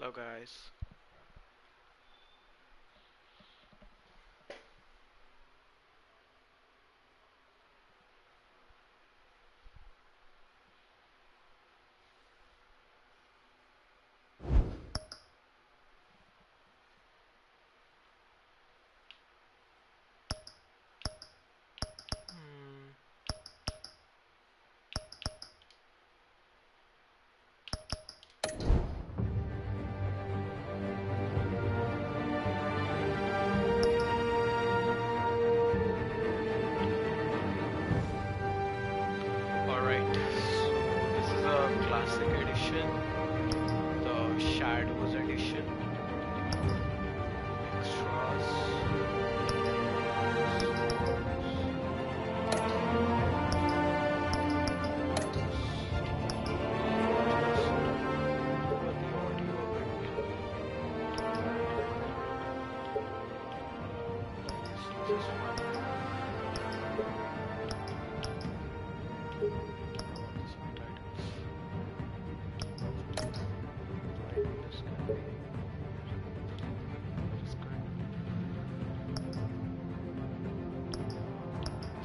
Hello guys. Alright, so this is a classic edition, the Shadows edition. Extras.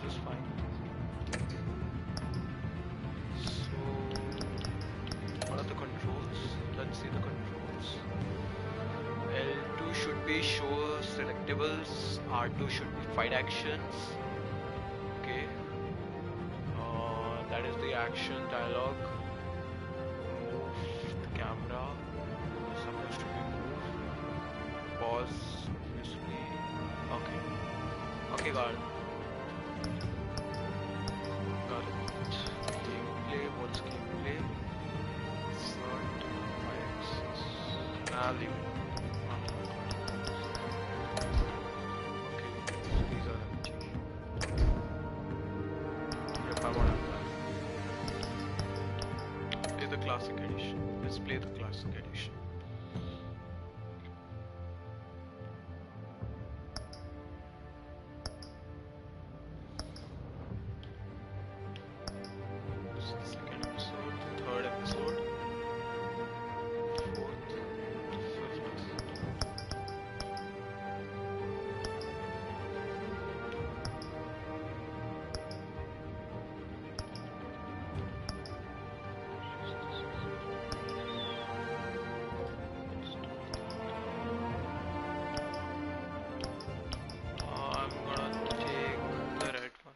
This is fine. So, what are the controls? Let's see the controls. L2 should be show selectables, R2 should be fight actions. Okay. That is the action dialogue. Move the camera. It's supposed to be move. Pause. Obviously. Okay. Okay, got it. Got it. Gameplay. What's gameplay? Start. 5, 6. I'll leave it. Okay. So these are empty. If I want to play the classic edition. Let's play the classic edition. This is the second episode, the third episode, fourth, fifth. I'm gonna take the red one.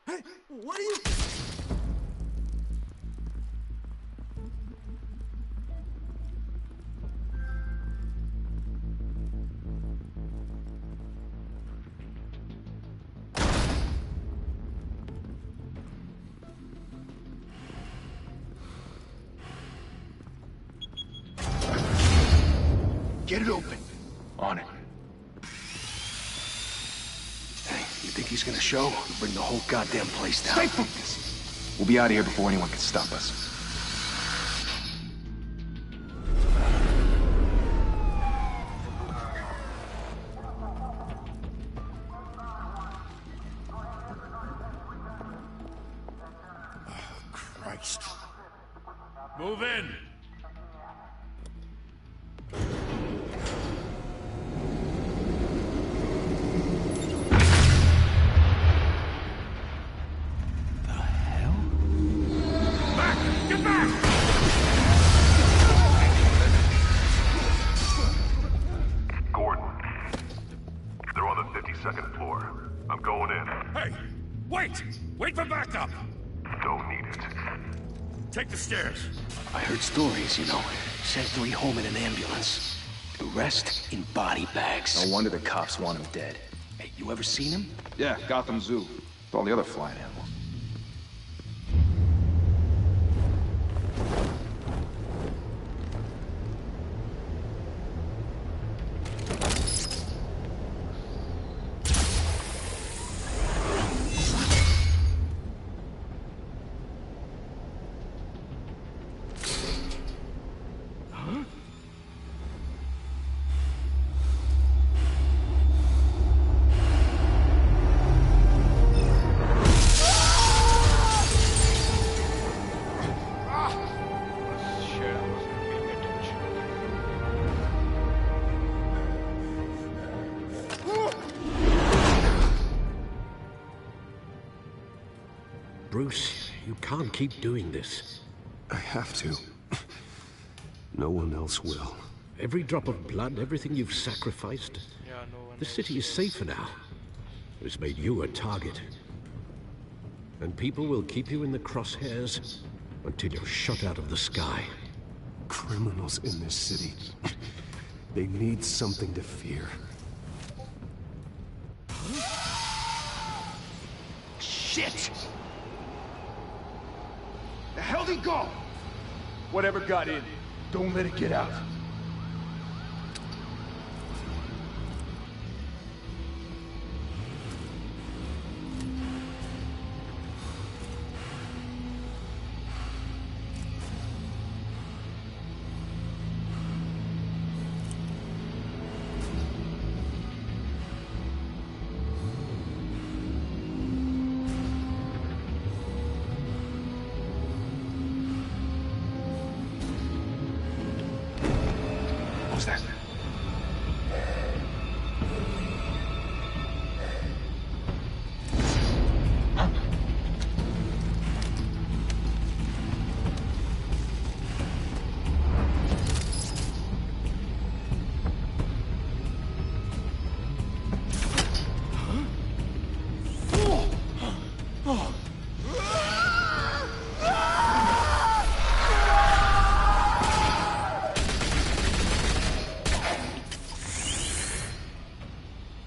Hey, what are you... Get it open. On it. Hey, you think he's gonna show? We'll bring the whole goddamn place down. Stay focused. We'll be out of here before anyone can stop us. Christ. Move in! The hell? Wait! Wait for backup! Don't need it. Take the stairs. I heard stories, you know. Sent 3 home in an ambulance. The rest in body bags. No wonder the cops want him dead. Hey, you ever seen him? Yeah, Gotham Zoo. With all the other flying animals. Bruce, you can't keep doing this. I have to. No one else will. Every drop of blood, everything you've sacrificed. Yeah, no one. The city is safer now. It's made you a target. And people will keep you in the crosshairs until you're shot out of the sky. Criminals in this city. They need something to fear. Shit! The hell'd he go? Whatever got in, don't let it get out. What was that?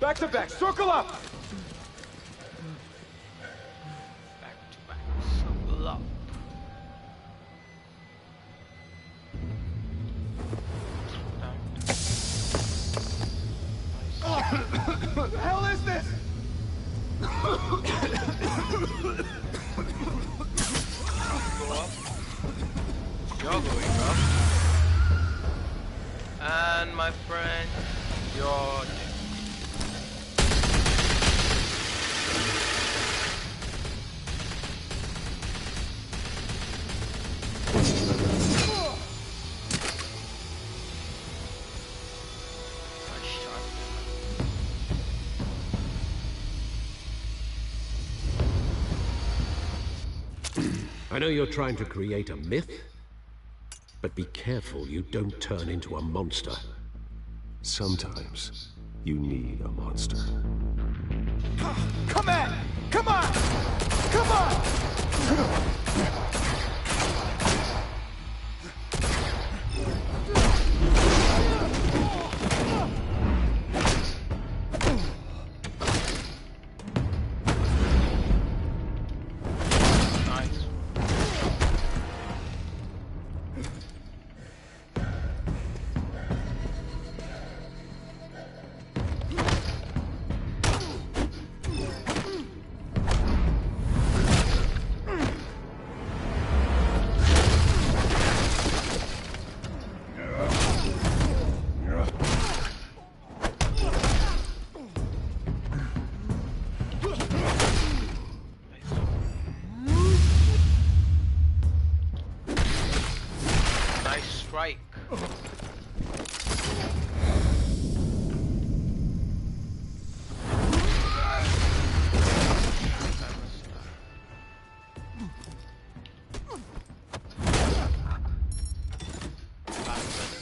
Back to back, circle up! Back to back. Circle up. What the hell is this? Go up. You're going up. And my friend, you're dead. I know you're trying to create a myth, but be careful you don't turn into a monster. Sometimes you need a monster. Come at! Come on! Come on! Nice. Nice strike.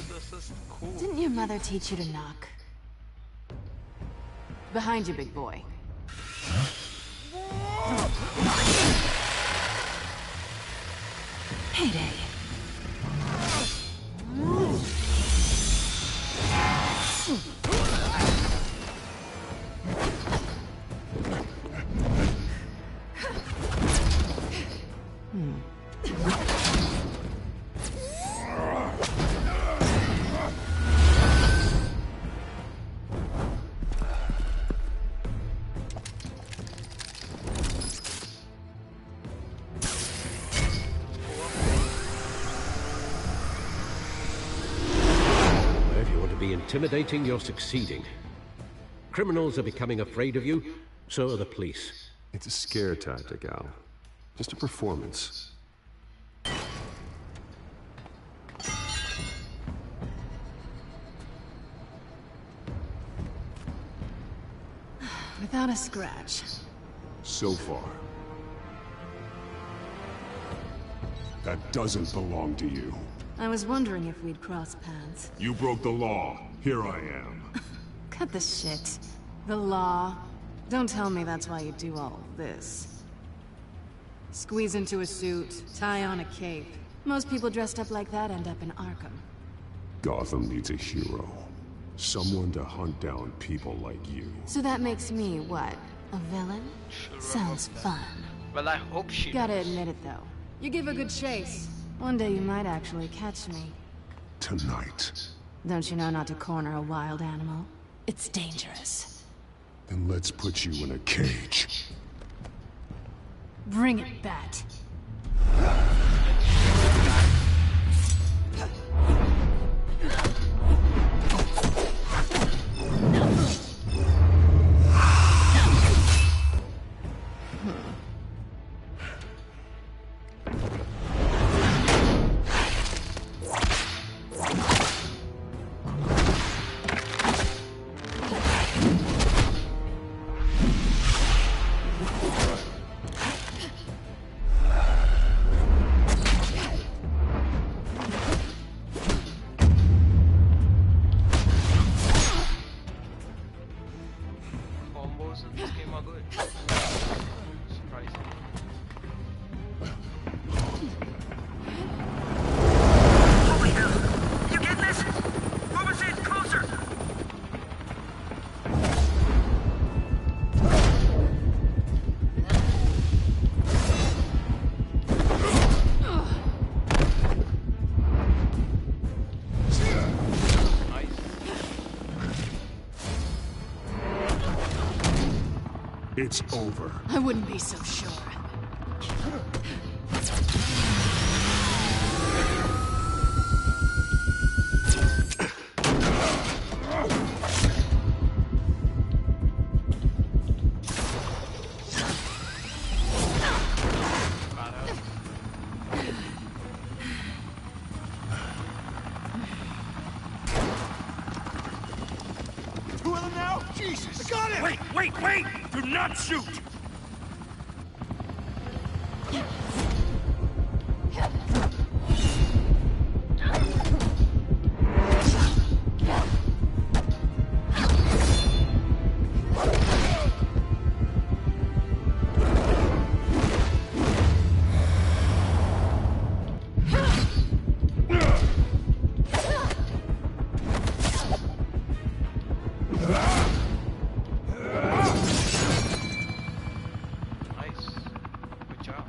This is cool. Didn't your mother teach you to knock? Behind you, big boy. Payday. Intimidating, you're succeeding. Criminals are becoming afraid of you, so are the police. It's a scare tactic, Al. Just a performance. Without a scratch. So far. That doesn't belong to you. I was wondering if we'd cross paths. You broke the law. Here I am. Cut the shit. The law. Don't tell me that's why you do all this. Squeeze into a suit, tie on a cape. Most people dressed up like that end up in Arkham. Gotham needs a hero. Someone to hunt down people like you. So that makes me, what? A villain? Sounds fun. Well, I hope she Gotta knows. admit it though. You give a good chase. One day you might actually catch me. Tonight. Don't you know not to corner a wild animal? It's dangerous. Then let's put you in a cage. Bring it, Bat. Combos in this game are good. Surprising. Holy hell! You get this? Move us in closer! Nice. It's over. I wouldn't be so sure. Two of them now? Jesus! I got it! Wait! Do not shoot! Nice. Good job.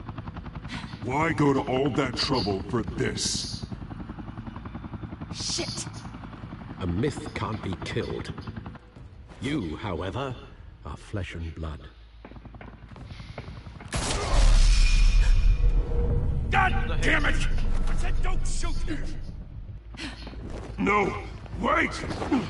Why go to all that trouble for this? Shit! A myth can't be killed. You, however, are flesh and blood. God damn it! I said don't shoot him! No! Wait! God.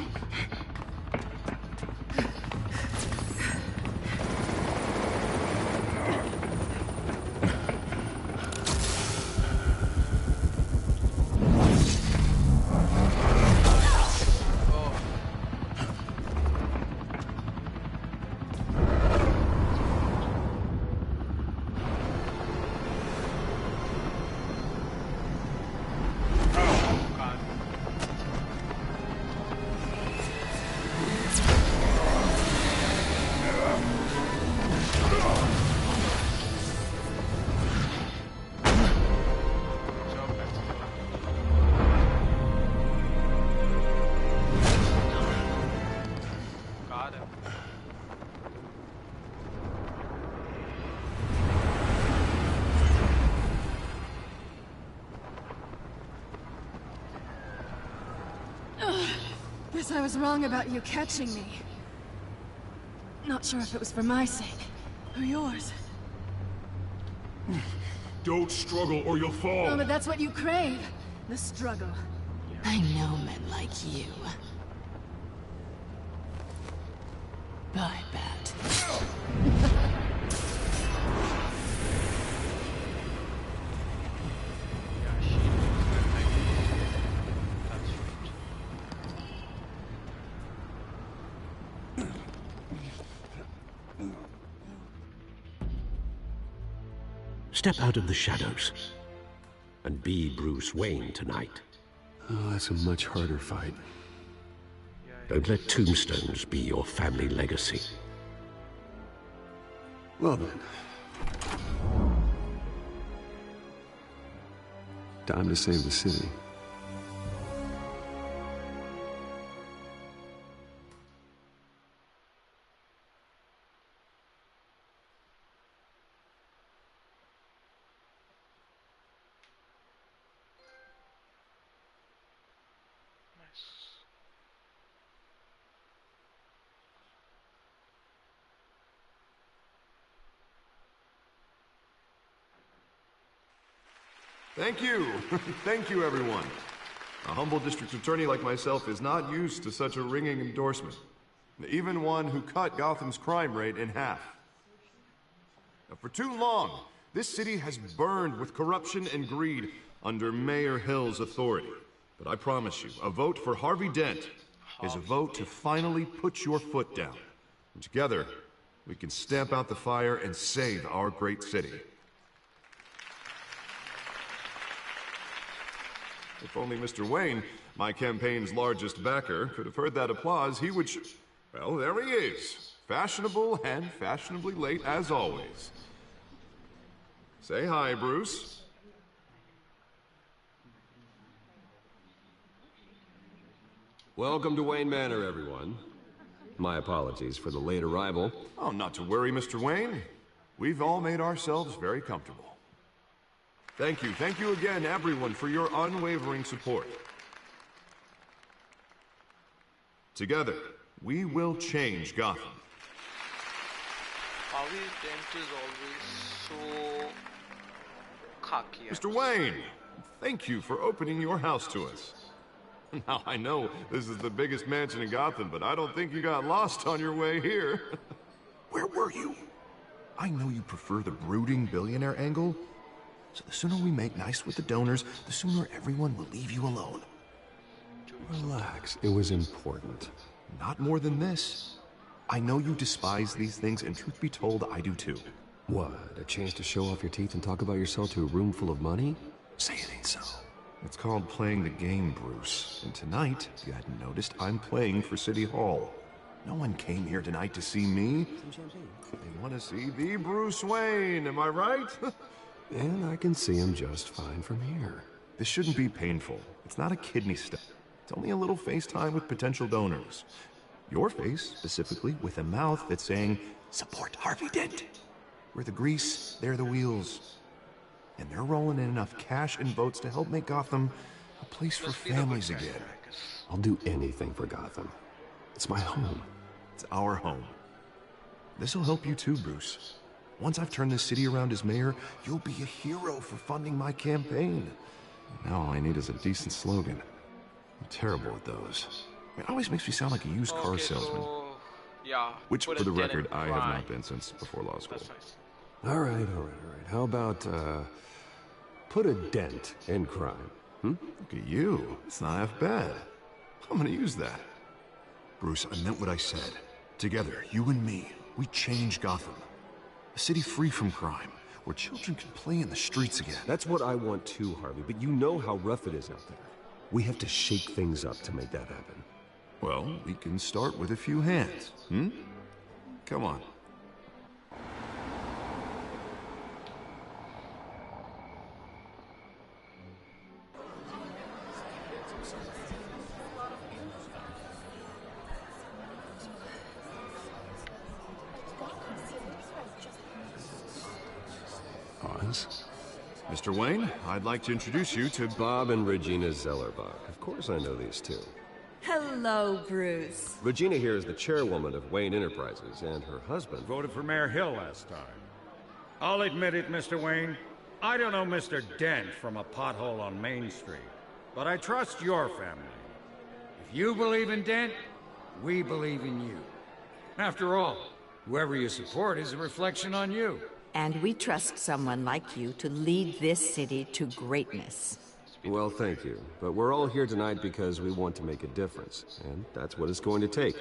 Guess I was wrong about you catching me. Not sure if it was for my sake, or yours. Don't struggle or you'll fall. Oh, but that's what you crave. The struggle. I know men like you. Bye, Bat. Step out of the shadows and be Bruce Wayne tonight. Oh, that's a much harder fight. Don't let tombstones be your family legacy. Well then. Time to save the city. Thank you. Thank you, everyone. A humble district attorney like myself is not used to such a ringing endorsement. Even one who cut Gotham's crime rate in half. Now, for too long, this city has burned with corruption and greed under Mayor Hill's authority. But I promise you, a vote for Harvey Dent is a vote to finally put your foot down. And together, we can stamp out the fire and save our great city. If only Mr. Wayne, my campaign's largest backer, could have heard that applause, he would well, there he is. Fashionable and fashionably late as always. Say hi, Bruce. Welcome to Wayne Manor, everyone. My apologies for the late arrival. Oh, not to worry, Mr. Wayne. We've all made ourselves very comfortable. Thank you again, everyone, for your unwavering support. Together, we will change Gotham. Harvey Dent is always so cocky. Mr. Wayne, thank you for opening your house to us. Now, I know this is the biggest mansion in Gotham, but I don't think you got lost on your way here. Where were you? I know you prefer the brooding billionaire angle, so the sooner we make nice with the donors, the sooner everyone will leave you alone. Relax, it was important. Not more than this. I know you despise these things, and truth be told, I do too. What, a chance to show off your teeth and talk about yourself to a room full of money? Say it ain't so. It's called playing the game, Bruce. And tonight, if you hadn't noticed, I'm playing for City Hall. No one came here tonight to see me. They want to see the Bruce Wayne, am I right? And I can see him just fine from here. This shouldn't be painful. It's not a kidney stone. It's only a little FaceTime with potential donors. Your face, specifically, with a mouth that's saying, support Harvey Dent. We're the grease, they're the wheels. And they're rolling in enough cash and votes to help make Gotham a place for families again. I'll do anything for Gotham. It's my home. It's our home. This'll help you too, Bruce. Once I've turned this city around as mayor, you'll be a hero for funding my campaign. Now all I need is a decent slogan. I'm terrible at those. It always makes me sound like a used car salesman. So, yeah. Which, put for a the dent record, in I have crime. not been since before law school. That's nice. All right. How about, put a dent in crime? Look at you. It's not half bad. I'm gonna use that. Bruce, I meant what I said. Together, you and me, we change Gotham. A city free from crime, where children can play in the streets again. That's what I want too, Harvey, but you know how rough it is out there. We have to shake things up to make that happen. Well, we can start with a few hands, Come on. Oz? Mr. Wayne, I'd like to introduce you to Bob and Regina Zellerbach. Of course I know these two. Hello, Bruce. Regina here is the chairwoman of Wayne Enterprises, and her husband... Voted for Mayor Hill last time. I'll admit it, Mr. Wayne. I don't know Mr. Dent from a pothole on Main Street, but I trust your family. If you believe in Dent, we believe in you. After all, whoever you support is a reflection on you. And we trust someone like you to lead this city to greatness. Well, thank you. But we're all here tonight because we want to make a difference. And that's what it's going to take.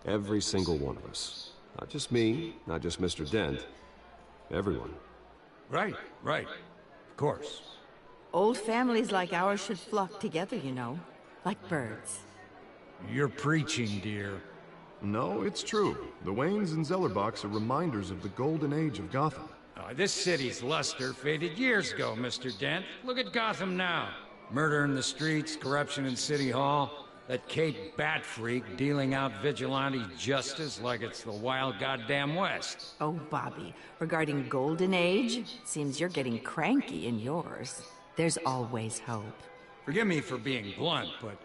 Every single one of us. Not just me, not just Mr. Dent. Everyone. Right. Of course. Old families like ours should flock together, you know. Like birds. You're preaching, dear. No, it's true. The Waynes and Zellerbachs are reminders of the golden age of Gotham. This city's luster faded years ago, Mr. Dent. Look at Gotham now. Murder in the streets, corruption in City Hall, that Cape Bat freak dealing out vigilante justice like it's the wild goddamn West. Oh, Bobby, regarding Golden Age, seems you're getting cranky in yours. There's always hope. Forgive me for being blunt, but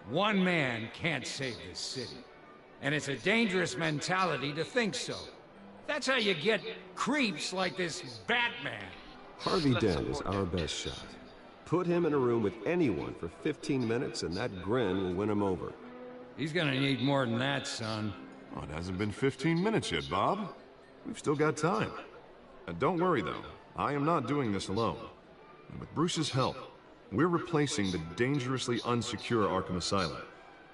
one man can't save this city. And it's a dangerous mentality to think so. That's how you get creeps like this Batman. Harvey Dent is our best shot. Put him in a room with anyone for 15 minutes and that grin will win him over. He's gonna need more than that, son. Oh, it hasn't been 15 minutes yet, Bob. We've still got time. Don't worry, though. I am not doing this alone. And with Bruce's help, we're replacing the dangerously unsecure Arkham Asylum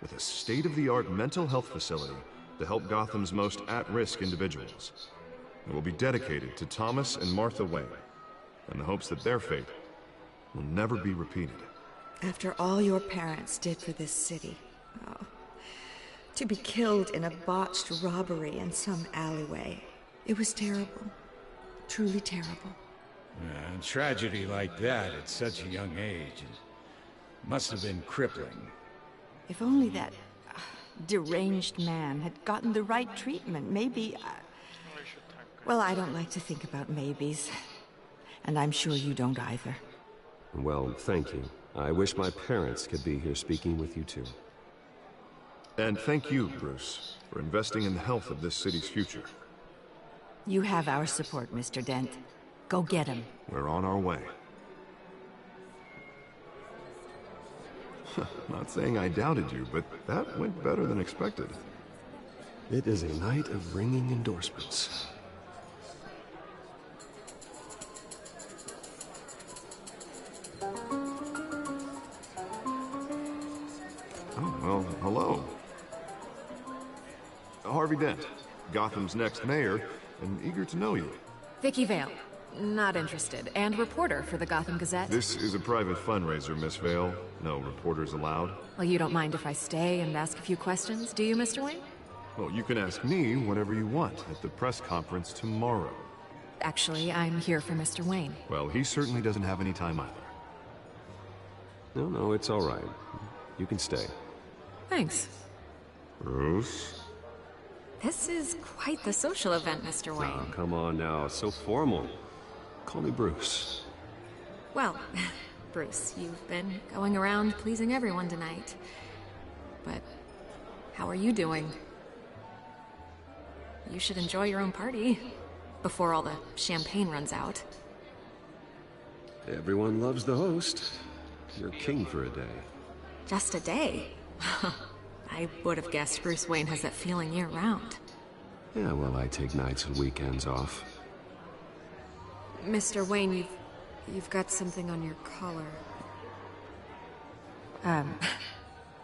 with a state-of-the-art mental health facility to help Gotham's most at-risk individuals. It will be dedicated to Thomas and Martha Wayne, in the hopes that their fate will never be repeated. After all your parents did for this city, oh, to be killed in a botched robbery in some alleyway, it was terrible. Truly terrible. A tragedy like that at such a young age must have been crippling. If only that deranged man had gotten the right treatment, maybe... Well, I don't like to think about maybes. And I'm sure you don't either. Well, thank you. I wish my parents could be here speaking with you too. And thank you, Bruce, for investing in the health of this city's future. You have our support, Mr. Dent. Go get him. We're on our way. Not saying I doubted you, but that went better than expected. It is a night of ringing endorsements. Oh, well, hello. Harvey Dent, Gotham's next mayor, and eager to know you. Vicky Vale. Not interested. And reporter for the Gotham Gazette. This is a private fundraiser, Miss Vale. No reporters allowed. Well, you don't mind if I stay and ask a few questions, do you, Mr. Wayne? Well, you can ask me whatever you want at the press conference tomorrow. Actually, I'm here for Mr. Wayne. Well, he certainly doesn't have any time either. No, it's all right. You can stay. Thanks. Bruce? This is quite the social event, Mr. Wayne. Oh, come on now. So formal. Call me Bruce. Well, Bruce, you've been going around pleasing everyone tonight. But how are you doing? You should enjoy your own party before all the champagne runs out. Everyone loves the host. You're king for a day. Just a day? I would have guessed Bruce Wayne has that feeling year-round. Yeah, well, I take nights and weekends off. Mr. Wayne, you've got something on your collar.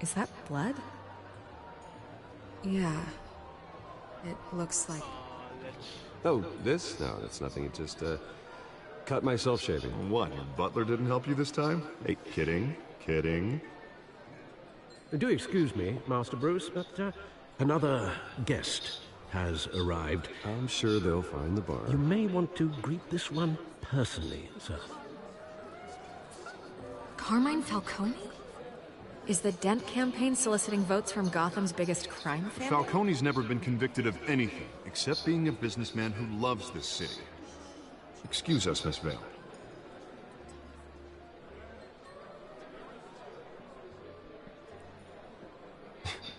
Is that blood? Yeah. It looks like... Oh, this? No, that's nothing. It just, cut myself shaving. What, your butler didn't help you this time? Hey, kidding. Do excuse me, Master Bruce, but another guest has arrived. I'm sure they'll find the bar. You may want to greet this one personally, sir. Carmine Falcone? Is the Dent campaign soliciting votes from Gotham's biggest crime family? Falcone's never been convicted of anything, except being a businessman who loves this city. Excuse us, Miss Vale.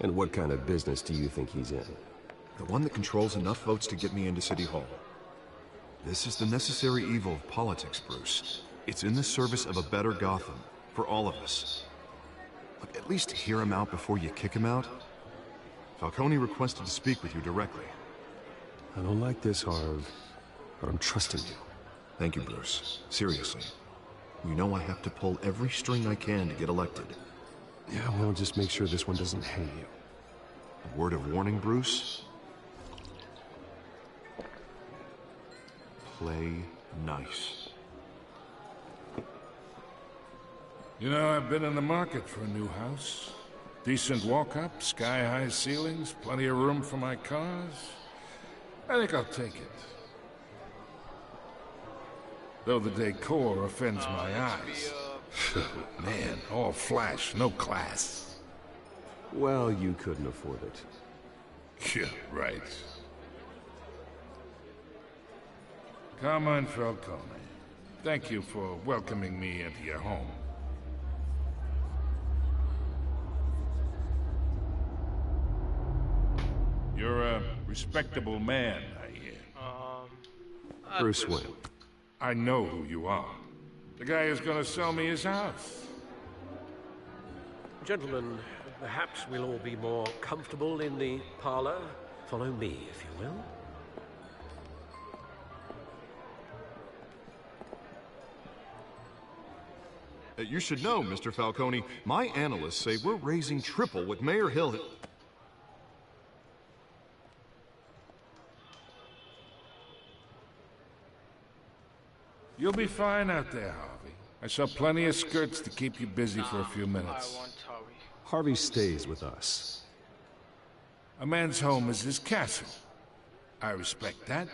And what kind of business do you think he's in? The one that controls enough votes to get me into City Hall. This is the necessary evil of politics, Bruce. It's in the service of a better Gotham, for all of us. Look, at least hear him out before you kick him out. Falcone requested to speak with you directly. I don't like this, Harv, but I'm trusting you. Thank you, Bruce. Seriously. You know I have to pull every string I can to get elected. Yeah, well, just make sure this one doesn't hang you. A word of warning, Bruce? Play nice. You know, I've been in the market for a new house. Decent walk-up, sky-high ceilings, plenty of room for my cars. I think I'll take it. Though the decor offends my eyes. Man, all flash, no class. Well, you couldn't afford it. Yeah, right. Carmine Falcone, thank you for welcoming me into your home. You're a respectable man, I hear. Bruce Wayne. I know who you are. The guy who's gonna sell me his house. Gentlemen, perhaps we'll all be more comfortable in the parlor. Follow me, if you will. You should know, Mr. Falcone, my analysts say we're raising triple what Mayor Hill... You'll be fine out there, Harvey. I saw plenty of skirts to keep you busy for a few minutes. I want Harvey. Harvey stays with us. A man's home is his castle. I respect that.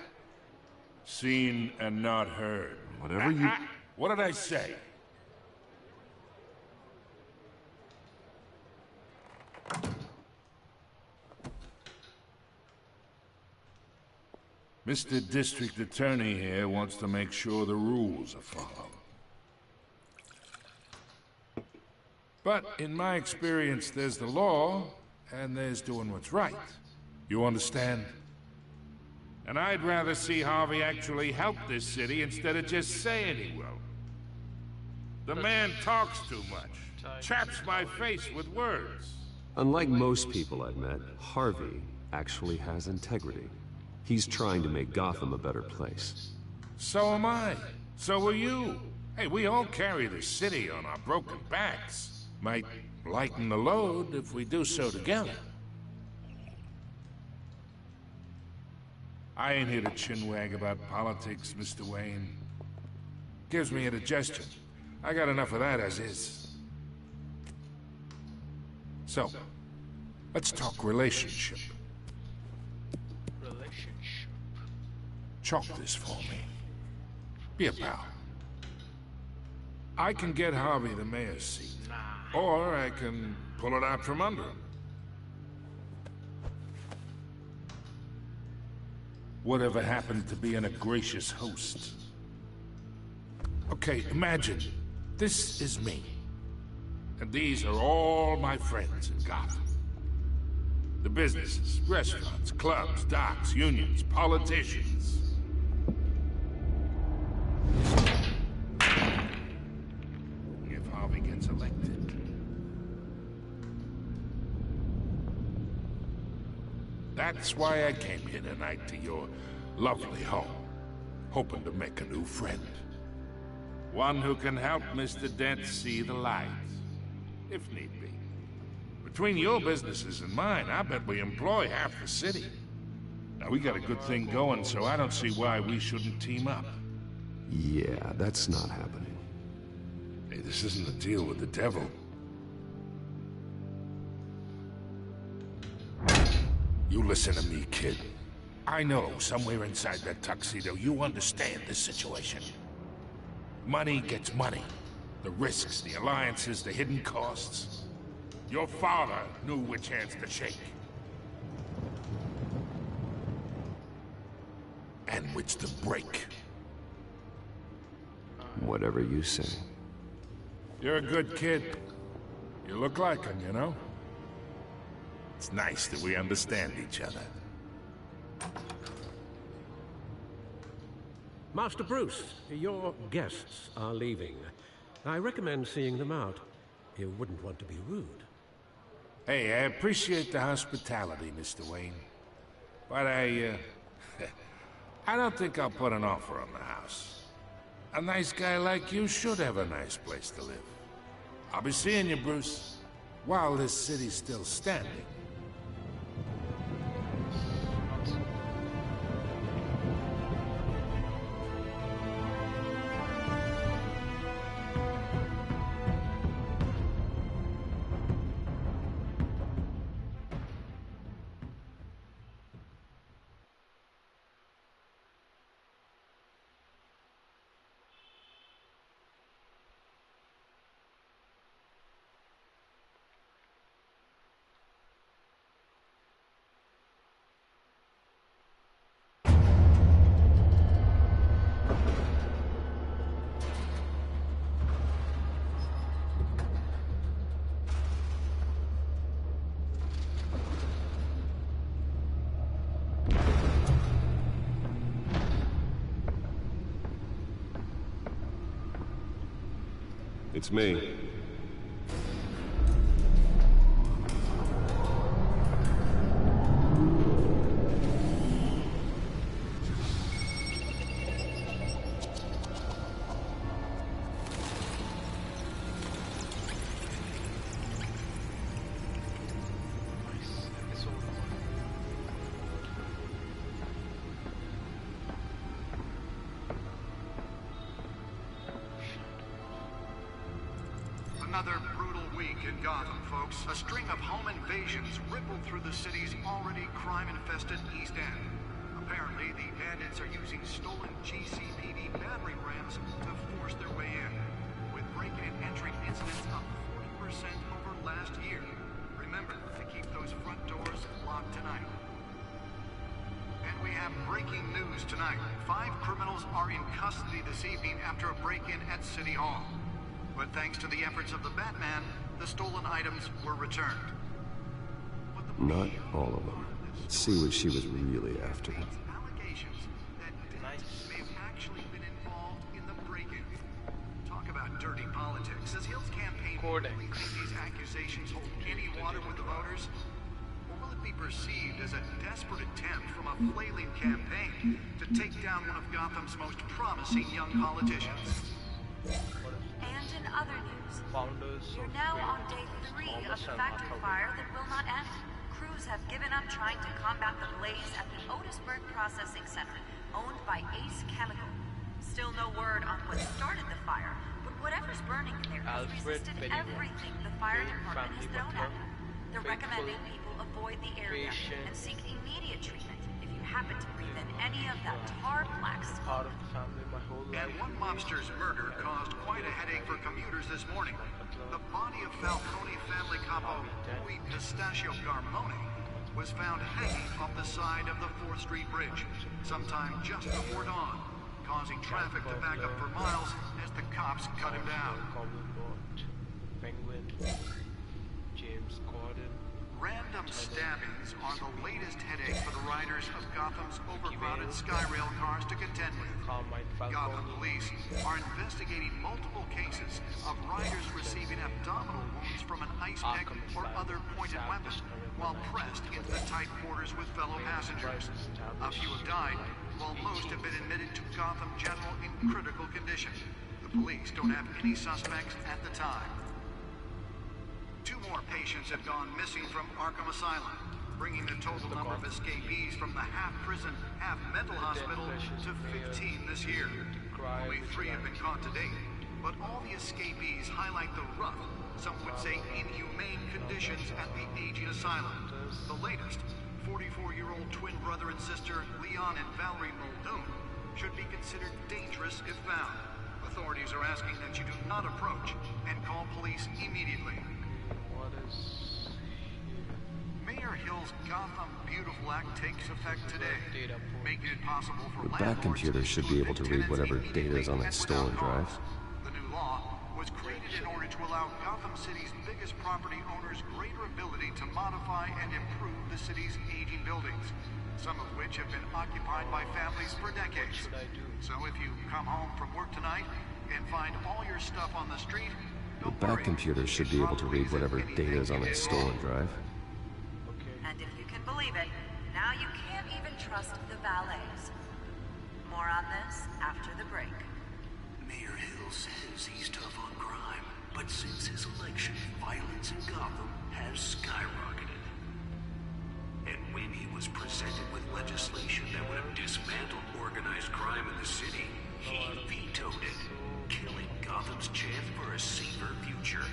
Seen and not heard. Whatever you... What did I say? Mr. District Attorney here wants to make sure the rules are followed. But in my experience, there's the law, and there's doing what's right. You understand? And I'd rather see Harvey actually help this city instead of just saying he will. The man talks too much, chaps my face with words. Unlike most people I've met, Harvey actually has integrity. He's trying to make Gotham a better place. So am I. So are you. Hey, we all carry this city on our broken backs. Might lighten the load if we do so together. I ain't here to chinwag about politics, Mr. Wayne. Gives me indigestion. I got enough of that as is. So, let's talk relationship. Chalk this for me. Be a pal. I can get Harvey the mayor's seat. Or I can pull it out from under him. Whatever happened to being a gracious host? Okay, imagine this is me. And these are all my friends in Gotham. The businesses, restaurants, clubs, docks, unions, politicians. If Harvey gets elected. That's why I came here tonight to your lovely home, hoping to make a new friend. One who can help Mr. Dent see the light, if need be. Between your businesses and mine, I bet we employ half the city. Now, we got a good thing going, so I don't see why we shouldn't team up. Yeah, that's not happening. Hey, this isn't a deal with the devil. You listen to me, kid. I know somewhere inside that tuxedo you understand this situation. Money gets money. The risks, the alliances, the hidden costs. Your father knew which hands to shake. And which to break. Whatever you say. You're a good kid. You look like him, you know? It's nice that we understand each other. Master Bruce, your guests are leaving. I recommend seeing them out. You wouldn't want to be rude. Hey, I appreciate the hospitality, Mr. Wayne. But I don't think I'll put an offer on the house. A nice guy like you should have a nice place to live. I'll be seeing you, Bruce, while this city's still standing. It's me. Another brutal week in Gotham, folks. A string of home invasions rippled through the city's already crime-infested East End. Apparently, the bandits are using stolen GCPD battering rams to force their way in, with break-in and entry incidents up 40% over last year. Remember to keep those front doors locked tonight. And we have breaking news tonight. 5 criminals are in custody this evening after a break-in at City Hall. But thanks to the efforts of the Batman, the stolen items were returned. Not all of them. Let's see what she was really after. Allegations that Dennis may have actually been involved in the break-in. Talk about dirty politics. Does Hill's campaign really think these accusations hold any water with the voters? Or will it be perceived as a desperate attempt from a flailing campaign to take down one of Gotham's most promising young politicians? And in other news, you're now on day 3 of the factory fire that will not end. Crews have given up trying to combat the blaze at the Otisburg Processing Center, owned by Ace Chemical. Still no word on what started the fire, but whatever's burning in there has resisted everything the fire department has thrown at it. They're recommending people avoid the area and seek immediate treatment if you happen to breathe in any of that tar black smoke. And one mobster's murder caused quite a headache for commuters this morning. The body of Falcone family capo Louis Pistachio Garmone was found hanging off the side of the 4th Street Bridge sometime just before dawn, causing traffic to back up for miles as the cops cut him down. Penguin, James Gordon. Random stabbings are the latest headache for the riders of Gotham's overcrowded Skyrail cars to contend with. Gotham police are investigating multiple cases of riders receiving abdominal wounds from an ice pick or other pointed weapon while pressed into the tight quarters with fellow passengers. A few have died, while most have been admitted to Gotham General in critical condition. The police don't have any suspects at the time. 2 more patients have gone missing from Arkham Asylum, bringing the total number of escapees from the half-prison, half-mental hospital to 15 this year. Only 3 have been caught to date, but all the escapees highlight the rough, some would say inhumane conditions at the aging asylum. The latest, 44-year-old twin brother and sister Leon and Valerie Muldoon, should be considered dangerous if found. Authorities are asking that you do not approach and call police immediately. Mayor Hill's Gotham Beautiful Act takes effect today, making it possible for The back computer should be able to read whatever data is on that stolen drive. The new law was created in order to to allow Gotham City's biggest property owners greater ability to modify and improve the city's aging buildings, some of which have been occupied by families for decades. So if you come home from work tonight and find all your stuff on the street, The back computer should be able to read whatever data is on its stolen drive. And if you can believe it, now you can't even trust the valets. More on this after the break. Mayor Hill says he's tough on crime, but since his election, violence in Gotham has skyrocketed. And when he was presented with legislation that would have dismantled organized crime in the city, he vetoed it, killing Gotham's chance for a safer future.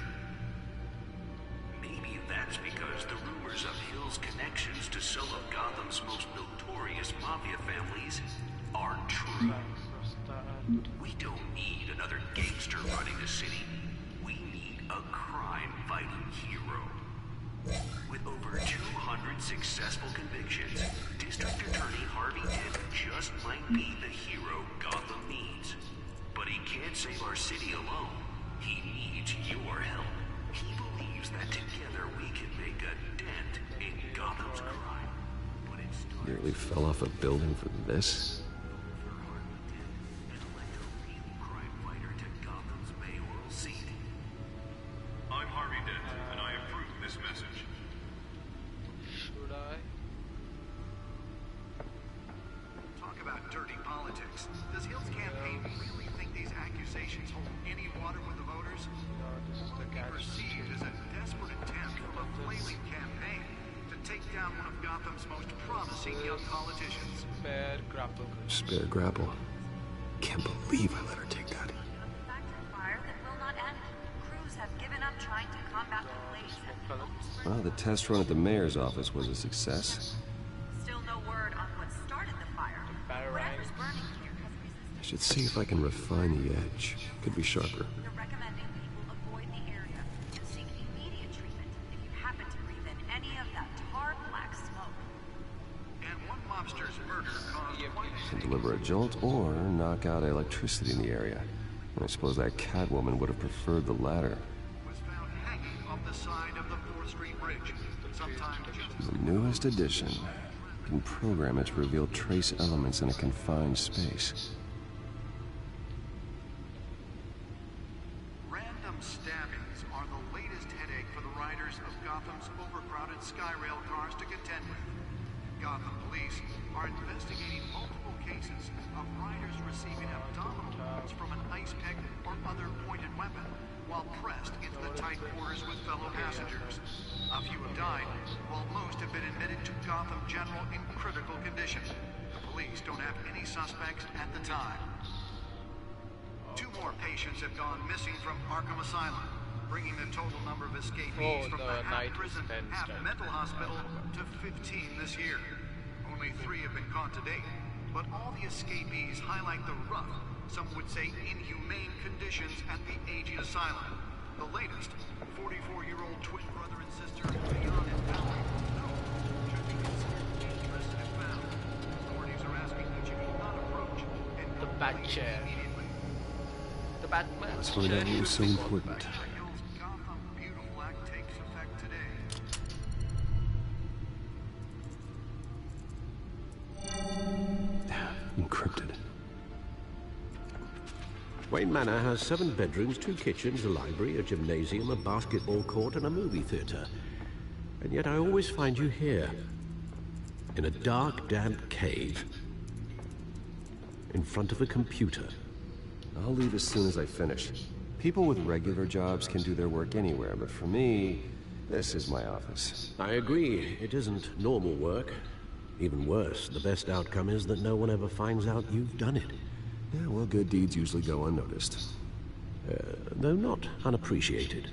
Maybe that's because the rumors of Hill's connections to some of Gotham's most notorious mafia families aren't true. We don't need another gangster running the city. We need a crime-fighting hero. With over 200 successful convictions, District Attorney Harvey Dent just might be the hero Gotham needs. But he can't save our city alone. He needs your help. He believes that together we can make a dent in Gotham's crime. But it starts... Nearly fell off a building for this? I'm Harvey Dent, and I approve this message. Should I? Talk about dirty politics. Does Hill's campaign really think these accusations hold any water with the voters? What will be perceived as a desperate attempt from a flailing campaign to take down one of Gotham's most promising young politicians. Spare grapple. Spare grapple. Can't believe I let her take that. Fire that will not end. Crews have given up trying to combat the blaze. Well, the test run at the mayor's office was a success. Still no word on what started the fire. Whatever's burning here has resisted. I should see if I can refine the edge. Could be sharper. You're recommending people avoid the area and seek immediate treatment if you happen to breathe in any of that tar black smoke. And one mobster's murder caused quite a... Can deliver a jolt or knock out electricity in the area. And I suppose that Catwoman would have preferred the latter. was found hanging off the side of the 4th Street Bridge. Sometime just... The newest addition. You can program it to reveal trace elements in a confined space. Random stabbings are the latest headache for the riders of Gotham's overcrowded Skyrail cars to contend with. Gotham police are investigating multiple cases of riders receiving abdominal wounds from an ice pick or other pointed weapon while pressed into the tight quarters with fellow passengers. A few have died, while most have been admitted to Gotham General in critical condition. The police don't have any suspects at the time. 2 more patients have gone missing from Arkham Asylum, bringing the total number of escapees from the half-prison, half-mental hospital to 15 this year. Only 3 have been caught to date, but all the escapees highlight the rough, some would say inhumane conditions at the aging asylum. The latest, 44-year-old twin brother and sister beyond his power should be considered dangerous if found. Authorities are asking that you not approach and the bat chair. The Batman. That's why that was so important. Gotham Beautiful Act takes effect today. Encrypted. Wayne Manor has 7 bedrooms, 2 kitchens, a library, a gymnasium, a basketball court, and a movie theater. And yet I always find you here, in a dark, damp cave, in front of a computer. I'll leave as soon as I finish. People with regular jobs can do their work anywhere, but for me, this is my office. I agree, it isn't normal work. Even worse, the best outcome is that no one ever finds out you've done it. Yeah, well, good deeds usually go unnoticed. Though not unappreciated.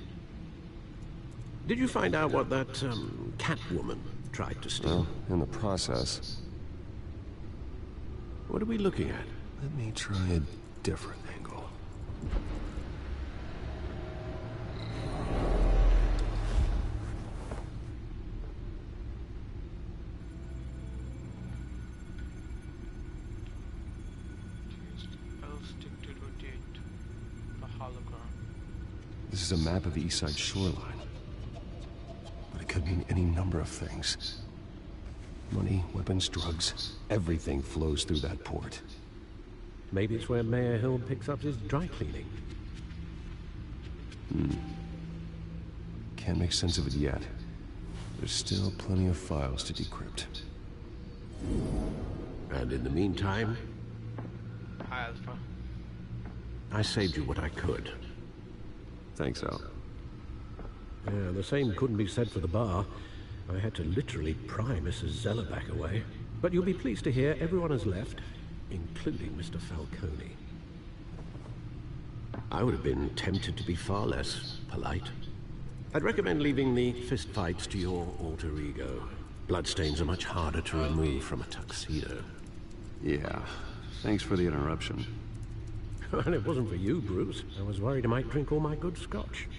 Did you find out what that, Catwoman tried to steal? Well, in the process. What are we looking at? Let me try a different angle. This is a map of the east side shoreline. But it could mean any number of things. Money, weapons, drugs, everything flows through that port. Maybe it's where Mayor Hill picks up his dry cleaning. Can't make sense of it yet. There's still plenty of files to decrypt. And in the meantime, Hi, Alpha. I saved you what I could. Thanks, Al. Yeah, the same couldn't be said for the bar. I had to literally pry Mrs. Zellerback away. But you'll be pleased to hear everyone has left, including Mr. Falcone. I would have been tempted to be far less polite. I'd recommend leaving the fistfights to your alter ego. Bloodstains are much harder to remove from a tuxedo. Yeah, thanks for the interruption. And it wasn't for you, Bruce. I was worried I might drink all my good scotch.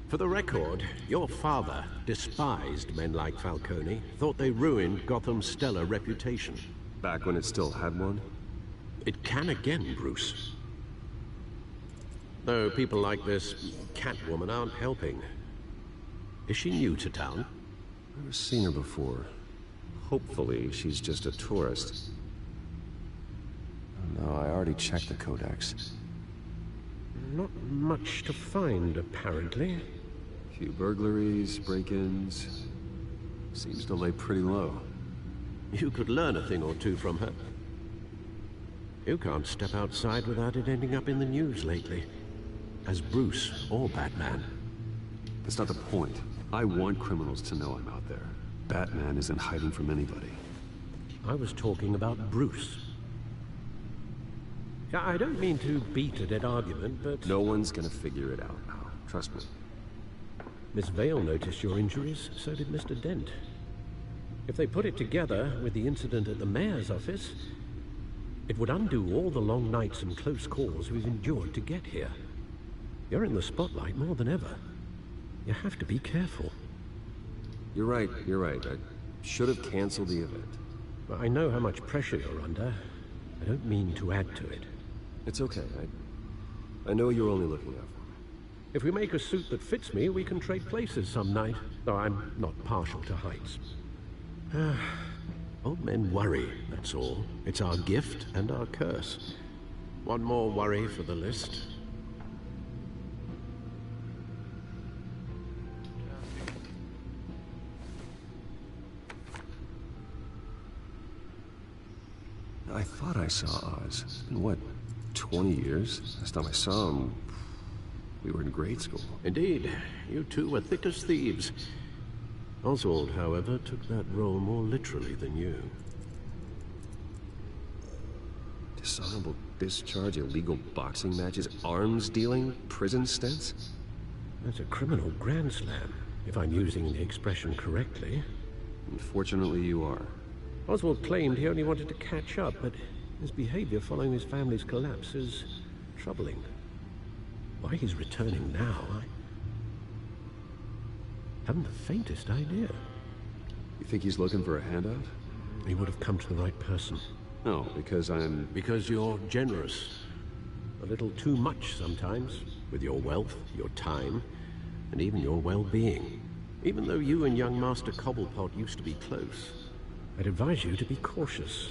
For the record, your father despised men like Falcone, thought they ruined Gotham's stellar reputation. Back when it still had one? It can again, Bruce. Though people like this Catwoman aren't helping. Is she new to town? Never seen her before. Hopefully, she's just a tourist. No, I already checked the codex. Not much to find, apparently. Few burglaries, break-ins. Seems to lay pretty low. You could learn a thing or two from her. You can't step outside without it ending up in the news lately. As Bruce or Batman. That's not the point. I want criminals to know I'm out there. Batman isn't hiding from anybody. I was talking about Bruce. I don't mean to beat a dead argument, but... No one's gonna figure it out now. Trust me. Miss Vale noticed your injuries, so did Mr. Dent. If they put it together with the incident at the mayor's office, it would undo all the long nights and close calls we've endured to get here. You're in the spotlight more than ever. You have to be careful. You're right. I should have canceled the event. I know how much pressure you're under. I don't mean to add to it. It's okay. I know you're only looking out for me. If we make a suit that fits me, we can trade places some night. Though I'm not partial to heights. Old men worry, that's all. It's our gift and our curse. One more worry for the list. I thought I saw Oz. It's been, what, 20 years? Last time I saw him, we were in grade school. Indeed. You two were thick as thieves. Oswald, however, took that role more literally than you. Dishonorable discharge, illegal boxing matches, arms dealing, prison stints? That's a criminal grand slam, if I'm using the expression correctly. Unfortunately, you are. Oswald claimed he only wanted to catch up, but his behavior following his family's collapse is troubling. Why he's returning now, I haven't the faintest idea. You think he's looking for a handout? He would have come to the right person. No, because I'm... Because you're generous. A little too much sometimes, with your wealth, your time, and even your well-being. Even though you and young Master Cobblepot used to be close, I'd advise you to be cautious.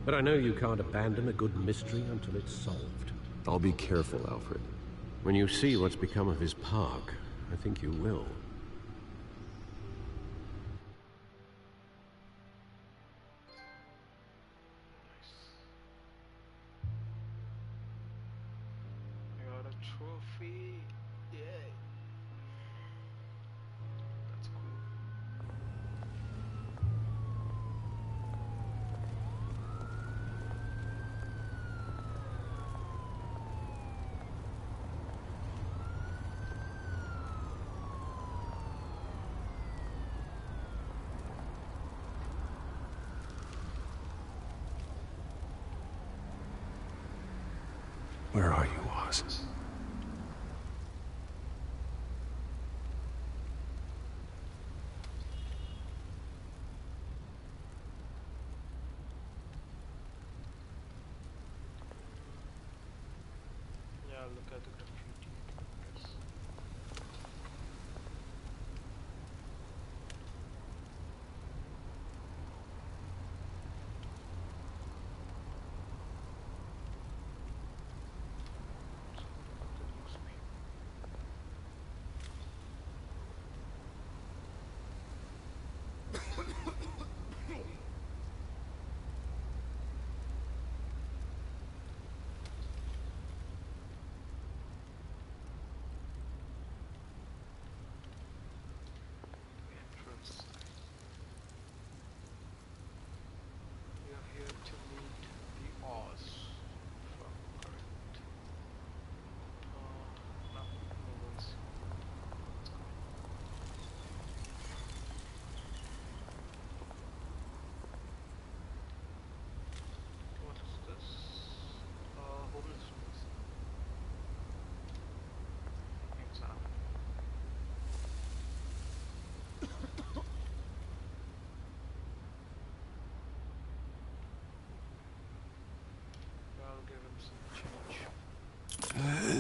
But I know you can't abandon a good mystery until it's solved. I'll be careful, Alfred. When you see what's become of his park, I think you will. I got a trophy. Yay. That's cool. Where are you, Oz? Yeah, look at the graffiti. Yes.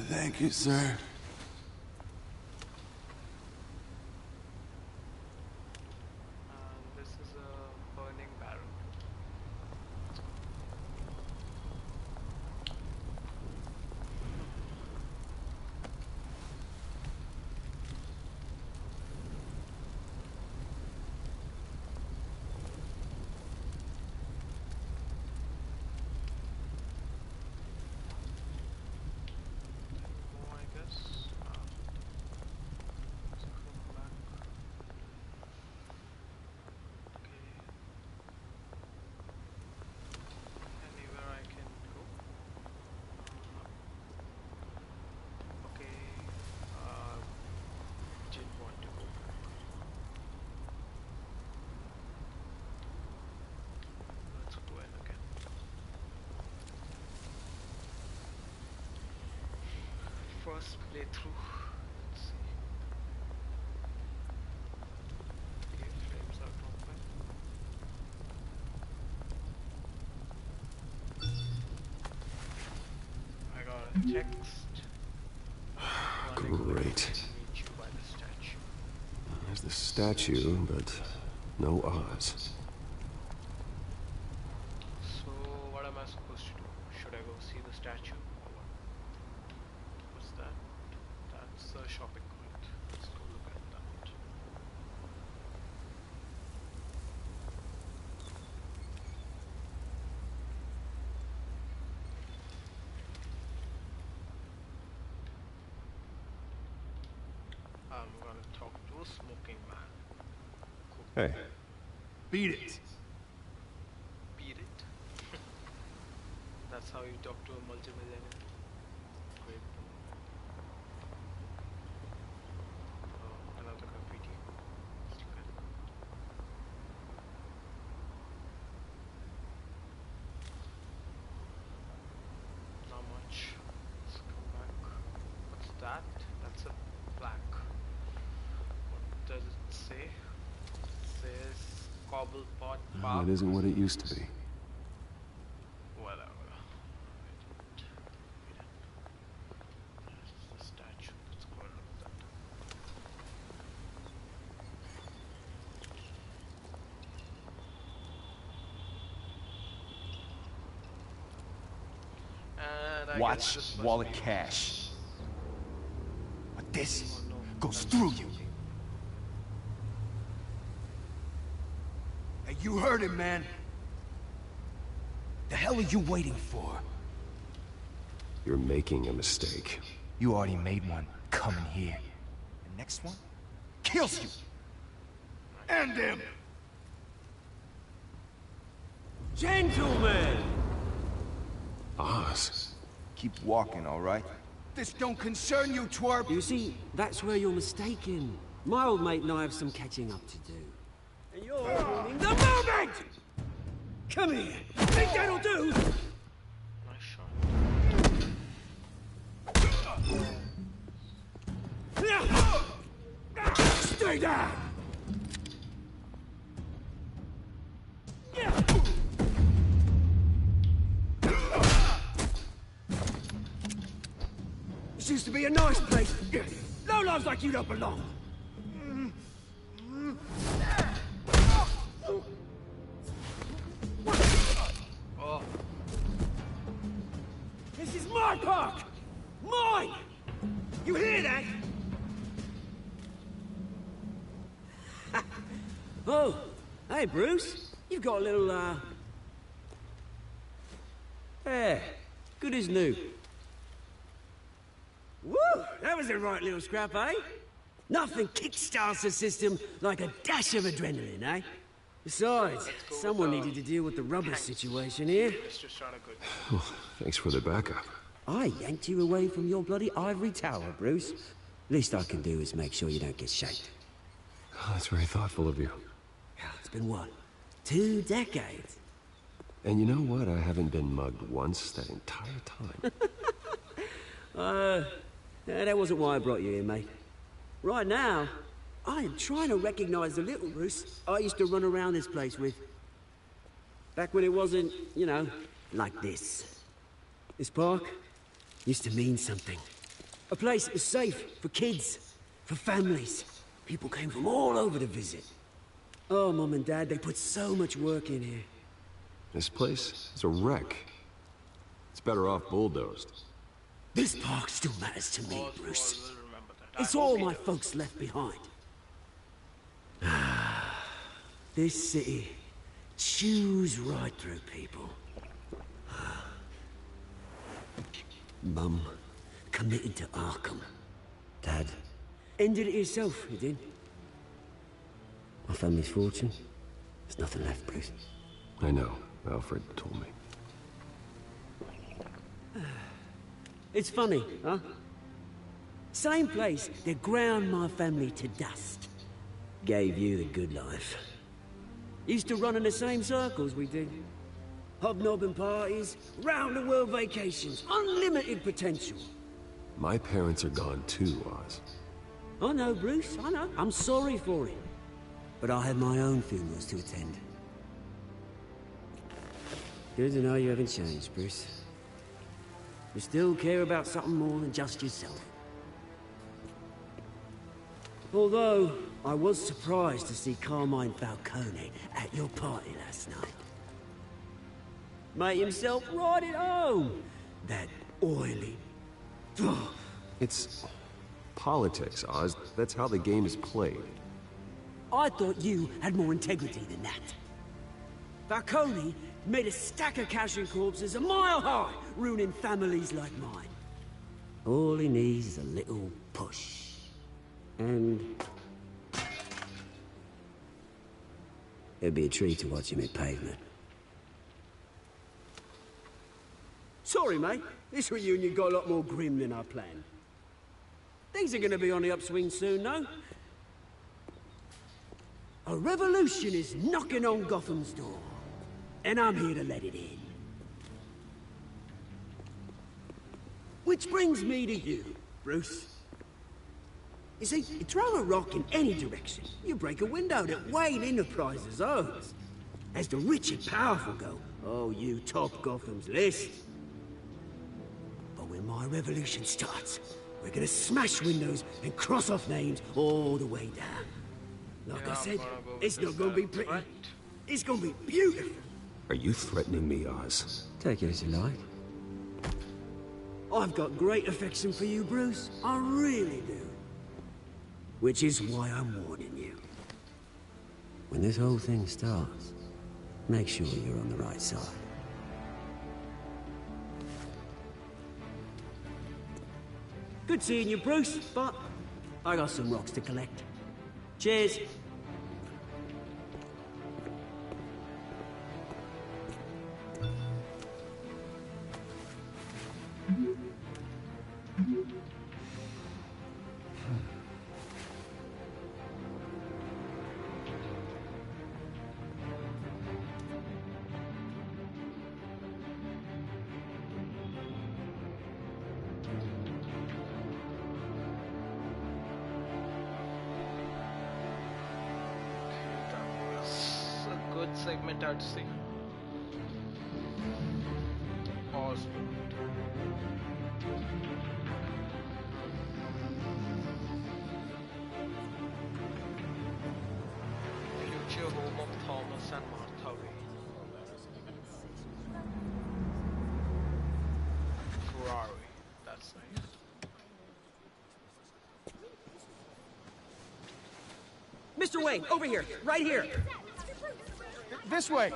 Thank you, sir. This is a burning barrel. First playthrough. Let's see. Okay, frames are dropping. I got a text. Great. There's the statue, but no Oz. So what am I supposed to do? Should I go see the statue or what? What's that? That's a shopping cart. Let's go look at that. I'm gonna talk to a smoking man. Cool. Hey. Beat it. Beat it? That's how you talk to a multimillionaire. Great. Another graffiti. Okay. Not much. Let's come back. What's that? That's a plaque. What does it say? It says Cobblepot Park. It isn't what it used to be. Whatever. There's the statue. Let's go and look at that. And I Watch guess this wallet must be- cash. But this goes through you. Hey, you heard him, man. The hell are you waiting for? You're making a mistake. You already made one coming here. The next one kills you. End him. Gentlemen! Oz. Keep walking, all right? This don't concern you, twerp. You see, that's where you're mistaken. My old mate and I have some catching up to do. And you're ruining the moment! Come here! Think that'll do? Nice shot. Stay down! This used to be a nice place. No lives like you don't belong. Oh. This is my park! Mine! You hear that? Oh, hey Bruce. You've got a little, yeah, good as new. Woo! That was a right little scrap, eh? Nothing kickstarts the system like a dash of adrenaline, eh? Besides, someone needed to deal with the rubber situation here. Oh, thanks for the backup. I yanked you away from your bloody ivory tower, Bruce. Least I can do is make sure you don't get shanked. Oh, that's very thoughtful of you. It's been what? 2 decades? And you know what? I haven't been mugged once that entire time. That wasn't why I brought you here, mate. Right now, I am trying to recognize the little Bruce I used to run around this place with. Back when it wasn't, you know, like this. This park used to mean something. A place that was safe for kids, for families. People came from all over to visit. Oh, Mum and Dad, they put so much work in here. This place is a wreck. It's better off bulldozed. This park still matters to me, Bruce. It's all my folks left behind. This city chews right through people. Mum committed to Arkham. Dad ended it yourself, you did. My family's fortune. There's nothing left, Bruce. I know. Alfred told me. It's funny, huh? Same place that ground my family to dust. Gave you the good life. Used to run in the same circles we did. Hobnobbing parties, round-the-world vacations, unlimited potential. My parents are gone too, Oz. I know, Bruce, I know. I'm sorry for it. But I have my own funerals to attend. Good to know you haven't changed, Bruce. You still care about something more than just yourself. Although, I was surprised to see Carmine Falcone at your party last night. Made himself right at home. That oily... It's politics, Oz. That's how the game is played. I thought you had more integrity than that. Falcone made a stack of casual corpses a mile high, ruining families like mine. All he needs is a little push. And... it'd be a treat to watch him hit pavement. Sorry, mate. This reunion got a lot more grim than I planned. Things are gonna be on the upswing soon, no? A revolution is knocking on Gotham's door. And I'm here to let it in. Which brings me to you, Bruce. You see, you throw a rock in any direction, you break a window that Wayne Enterprises owns. As the rich and powerful go, oh, you top Gotham's list. But when my revolution starts, we're gonna smash windows and cross off names all the way down. Like I said, it's not gonna be pretty. It's gonna be beautiful. Are you threatening me, Oz? Take it as you like. I've got great affection for you, Bruce. I really do. Which is why I'm warning you. When this whole thing starts, make sure you're on the right side. Good seeing you, Bruce, but I got some rocks to collect. Cheers. Segment I'd say. Oswald. Future home of Thomas and Martha Wayne. Ferrari. That's nice. Mr. Wayne, over here, right here. This way.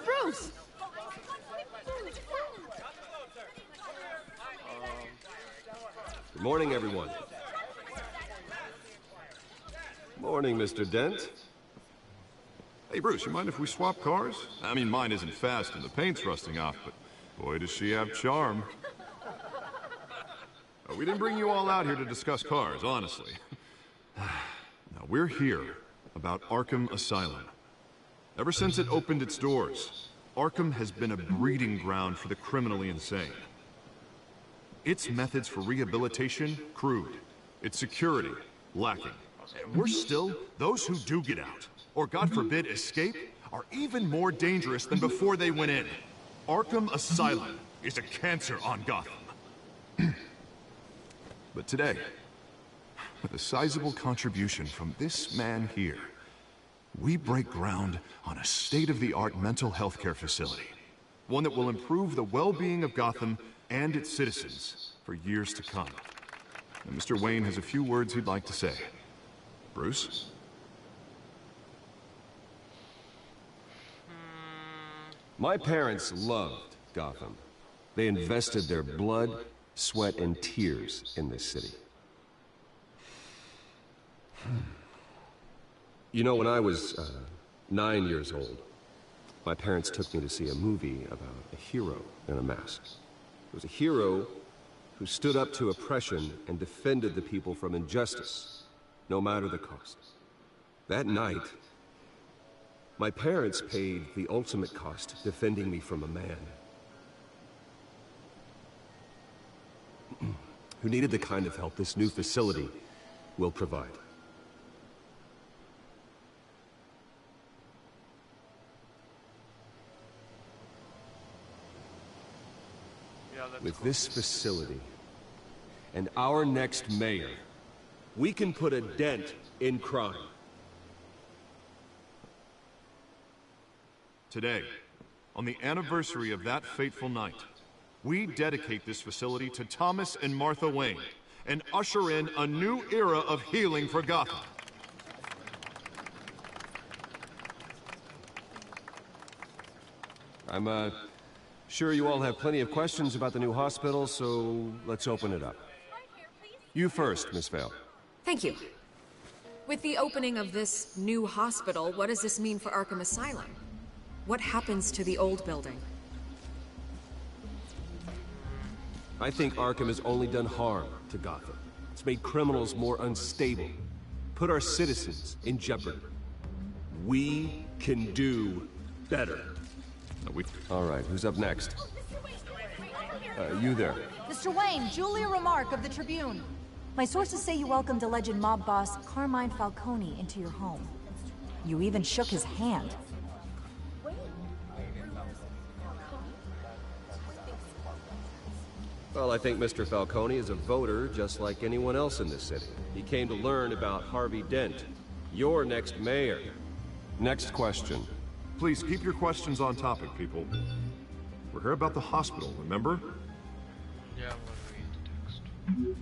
Bruce! Good morning, everyone. Morning, Mr. Dent. Hey, Bruce, you mind if we swap cars? I mean, mine isn't fast and the paint's rusting off, but boy, does she have charm. We didn't bring you all out here to discuss cars, honestly. Now, we're here about Arkham Asylum. Ever since it opened its doors, Arkham has been a breeding ground for the criminally insane. Its methods for rehabilitation, crude. Its security, lacking. And worse still, those who do get out, or God forbid escape, are even more dangerous than before they went in. Arkham Asylum. is a cancer on Gotham. But today, with a sizable contribution from this man here, we break ground on a state-of-the-art mental health care facility. One that will improve the well-being of Gotham and its citizens for years to come. And Mr. Wayne has a few words he'd like to say. Bruce? My parents loved Gotham. They invested their blood, sweat, and tears in this city. You know, when I was 9 years old, my parents took me to see a movie about a hero in a mask. It was a hero who stood up to oppression and defended the people from injustice, no matter the cost. That night, my parents paid the ultimate cost defending me from a man who needed the kind of help this new facility will provide. With this facility and our next mayor, we can put a dent in crime. Today, on the anniversary of that fateful night, we dedicate this facility to Thomas and Martha Wayne and usher in a new era of healing for Gotham. I'm sure you all have plenty of questions about the new hospital, so let's open it up. You first, Miss Vale. Thank you. With the opening of this new hospital, what does this mean for Arkham Asylum? What happens to the old building? I think Arkham has only done harm to Gotham. It's made criminals more unstable, put our citizens in jeopardy. We can do better. All right, who's up next? You there. Mr. Wayne, Julia Remark of the Tribune. My sources say you welcomed alleged mob boss Carmine Falcone into your home. You even shook his hand. Well, I think Mr. Falcone is a voter just like anyone else in this city. He came to learn about Harvey Dent, your next mayor. Next question. Please keep your questions on topic, people. We're here about the hospital, remember? Yeah, I'm gonna read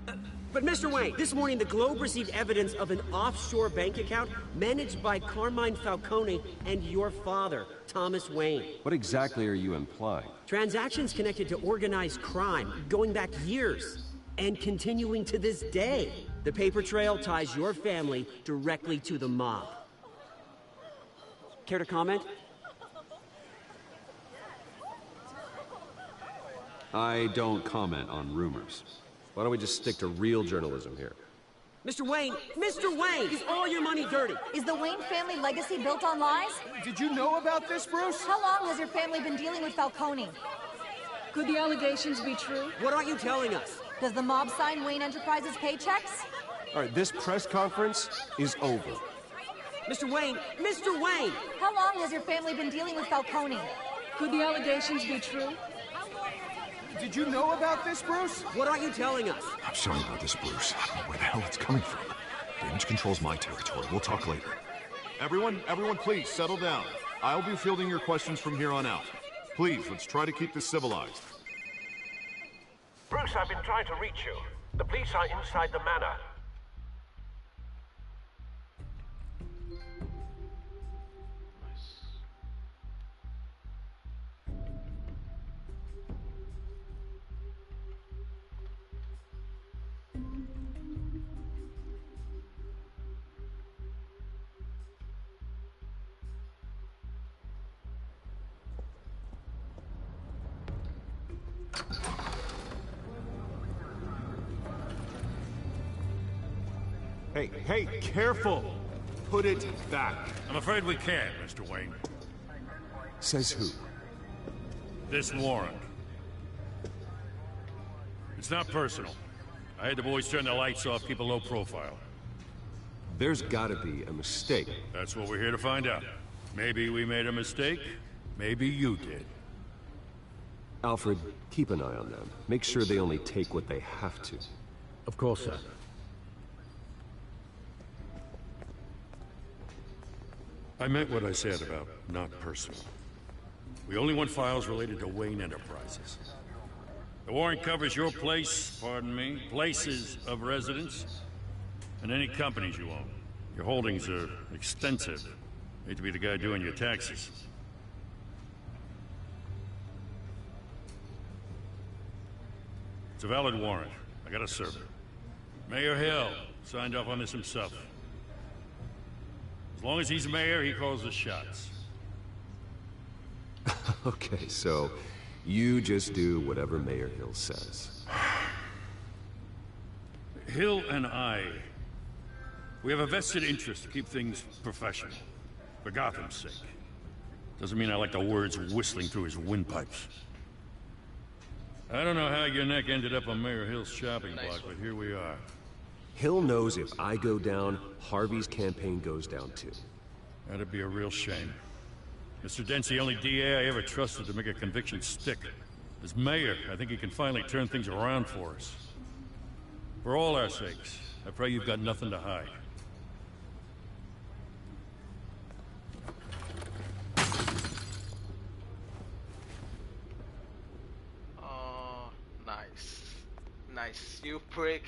the text. But Mr. Wayne, this morning the Globe received evidence of an offshore bank account managed by Carmine Falcone and your father, Thomas Wayne. What exactly are you implying? Transactions connected to organized crime, going back years, and continuing to this day. The paper trail ties your family directly to the mob. Care to comment? I don't comment on rumors. Why don't we just stick to real journalism here? Mr. Wayne, is all your money dirty? Is the Wayne family legacy built on lies? Did you know about this, Bruce? How long has your family been dealing with Falcone? Could the allegations be true? What aren't you telling us? Does the mob sign Wayne Enterprises paychecks? All right, this press conference is over. Mr. Wayne! How long has your family been dealing with Falcone? Could the allegations be true? Did you know about this, Bruce? What aren't you telling us? I'm sorry about this, Bruce. I don't know where the hell it's coming from. Damage control's my territory. We'll talk later. Everyone, please, settle down. I'll be fielding your questions from here on out. Please, let's try to keep this civilized. Bruce, I've been trying to reach you. The police are inside the manor. Hey, careful! Put it back. I'm afraid we can't, Mr. Wayne. Says who? This warrant. It's not personal. I had the boys turn the lights off, keep a low profile. There's gotta be a mistake. That's what we're here to find out. Maybe we made a mistake, maybe you did. Alfred, keep an eye on them. Make sure they only take what they have to. Of course, sir. I meant what I said about not personal. We only want files related to Wayne Enterprises. The warrant covers your place, pardon me, places of residence, and any companies you own. Your holdings are extensive. Hate to be the guy doing your taxes. It's a valid warrant. I gotta serve it. Mayor Hill signed off on this himself. As long as he's mayor, he calls the shots. Okay, so you just do whatever Mayor Hill says. Hill and I, we have a vested interest to keep things professional. For Gotham's sake. Doesn't mean I like the words whistling through his windpipes. I don't know how your neck ended up on Mayor Hill's shopping block, but here we are. Hill knows if I go down, Harvey's campaign goes down too. That'd be a real shame. Mr. Dent's the only DA I ever trusted to make a conviction stick. As mayor, I think he can finally turn things around for us. For all our sakes, I pray you've got nothing to hide. Nice. You break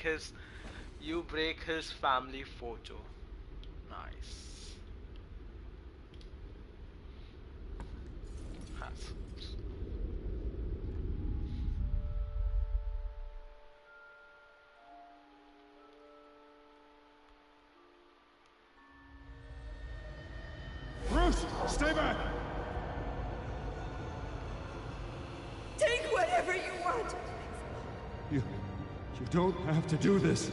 his family photo. Nice. Bruce, stay back. Take whatever you want. You don't have to do this.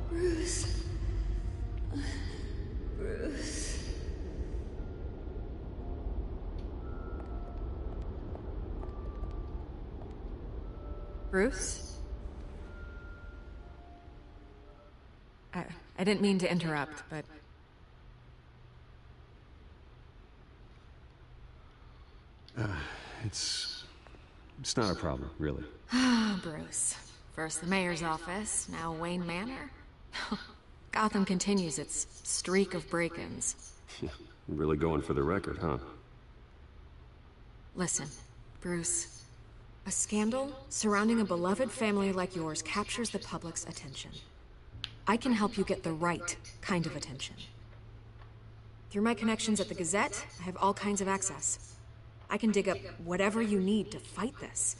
Bruce. Bruce. Bruce? I didn't mean to interrupt, but... It's not a problem, really. Ah, Bruce. First the mayor's office, now Wayne Manor. Gotham continues its streak of break-ins. Really going for the record, huh? Listen, Bruce. A scandal surrounding a beloved family like yours captures the public's attention. I can help you get the right kind of attention. Through my connections at the Gazette, I have all kinds of access. I can dig up whatever you need to fight this.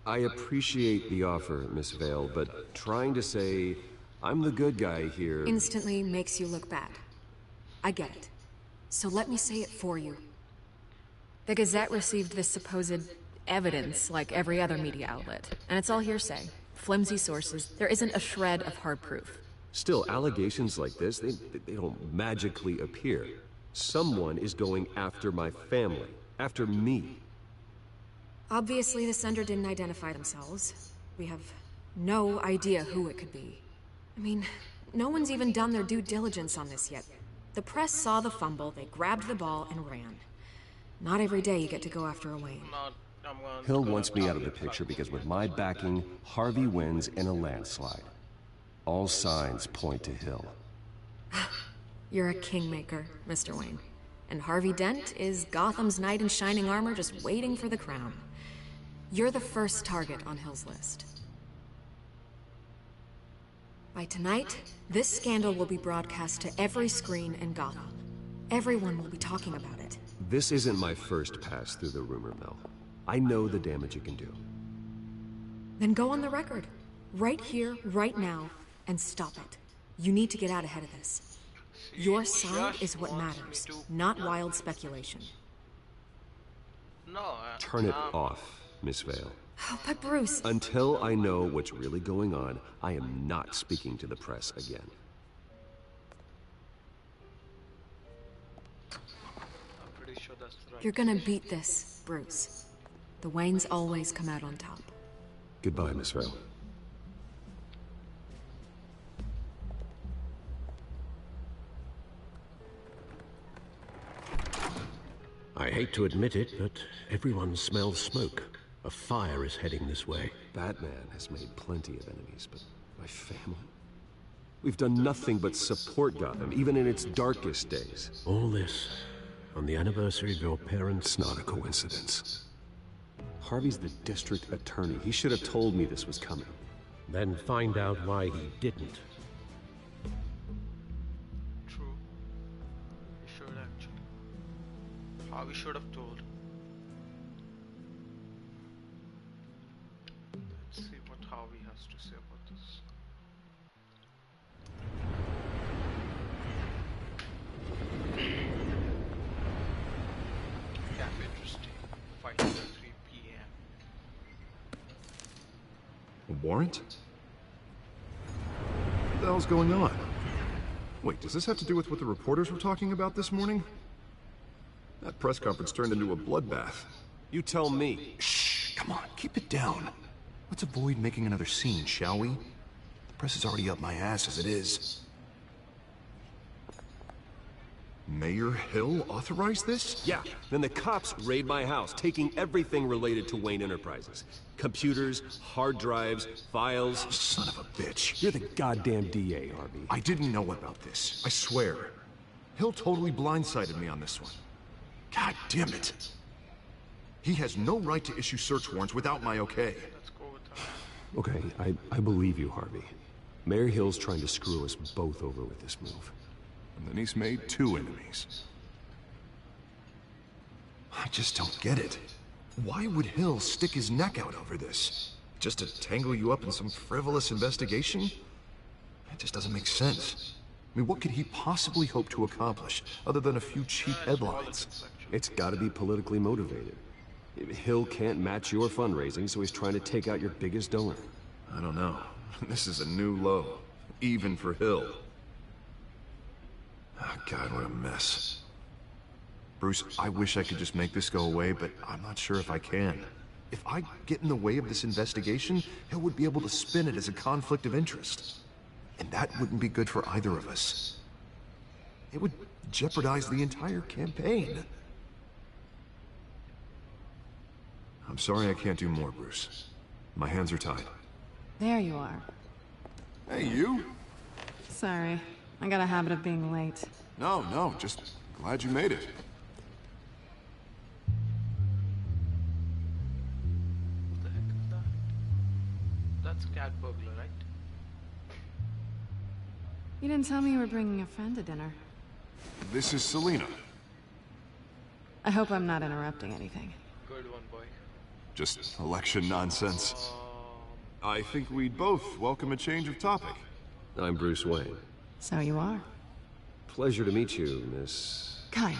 I appreciate the offer, Miss Vale, but trying to say I'm the good guy here... Instantly makes you look bad. I get it. So let me say it for you. The Gazette received this supposed evidence like every other media outlet, and it's all hearsay. Flimsy sources. There isn't a shred of hard proof. Still, allegations like this, they don't magically appear. Someone is going after my family. After me. Obviously, the sender didn't identify themselves. We have no idea who it could be. I mean, no one's even done their due diligence on this yet. The press saw the fumble, they grabbed the ball and ran. Not every day you get to go after a Wayne. Hill wants me out of the picture because with my backing, Harvey wins in a landslide. All signs point to Hill. You're a kingmaker, Mr. Wayne. And Harvey Dent is Gotham's knight in shining armor just waiting for the crown. You're the first target on Hill's list. By tonight, this scandal will be broadcast to every screen in Gotham. Everyone will be talking about it. This isn't my first pass through the rumor mill. I know the damage it can do. Then go on the record. Right here, right now, and stop it. You need to get out ahead of this. Your side is what matters, not wild speculation. Turn it off, Miss Vale. Oh, but Bruce... Until I know what's really going on, I am not speaking to the press again. You're gonna beat this, Bruce. The Waynes always come out on top. Goodbye, Miss Vale. hate to admit it, but everyone smells smoke. A fire is heading this way. Batman has made plenty of enemies, but my family? We've done nothing but support Gotham, even in its darkest days. All this on the anniversary of your parents'... It's not a coincidence. Harvey's the district attorney. He should have told me this was coming. Then find out why he didn't. True. He should actually. Harvey should have told. Let's see what Harvey has to say about this. Cafe interesting. 5:03 p.m. A warrant? What the hell's going on? Wait, does this have to do with what the reporters were talking about this morning? That press conference turned into a bloodbath. You tell me. Shh, come on, keep it down. Let's avoid making another scene, shall we? The press is already up my ass as it is. Mayor Hill authorized this? Yeah, then the cops raid my house, taking everything related to Wayne Enterprises. Computers, hard drives, files. Oh, son of a bitch. You're the goddamn DA, Harvey. I didn't know about this. I swear. Hill totally blindsided me on this one. God damn it. He has no right to issue search warrants without my okay. Okay, I believe you, Harvey. Mayor Hill's trying to screw us both over with this move. And then he's made 2 enemies. I just don't get it. Why would Hill stick his neck out over this? Just to tangle you up in some frivolous investigation? It just doesn't make sense. I mean, what could he possibly hope to accomplish, other than a few cheap headlines? It's gotta be politically motivated. Hill can't match your fundraising, so he's trying to take out your biggest donor. I don't know. This is a new low. Even for Hill. Oh, God, what a mess. Bruce, I wish I could just make this go away, but I'm not sure if I can. If I get in the way of this investigation, Hill would be able to spin it as a conflict of interest. And that wouldn't be good for either of us. It would jeopardize the entire campaign. I'm sorry I can't do more, Bruce. My hands are tied. There you are. Hey, you? Sorry. I got a habit of being late. No, just glad you made it. What the heck is that? That's a cat burglar, right? You didn't tell me you were bringing a friend to dinner. This is Selina. I hope I'm not interrupting anything. Good one, boy. Just election nonsense. I think we'd both welcome a change of topic. I'm Bruce Wayne. So you are. Pleasure to meet you, Miss... Kyle.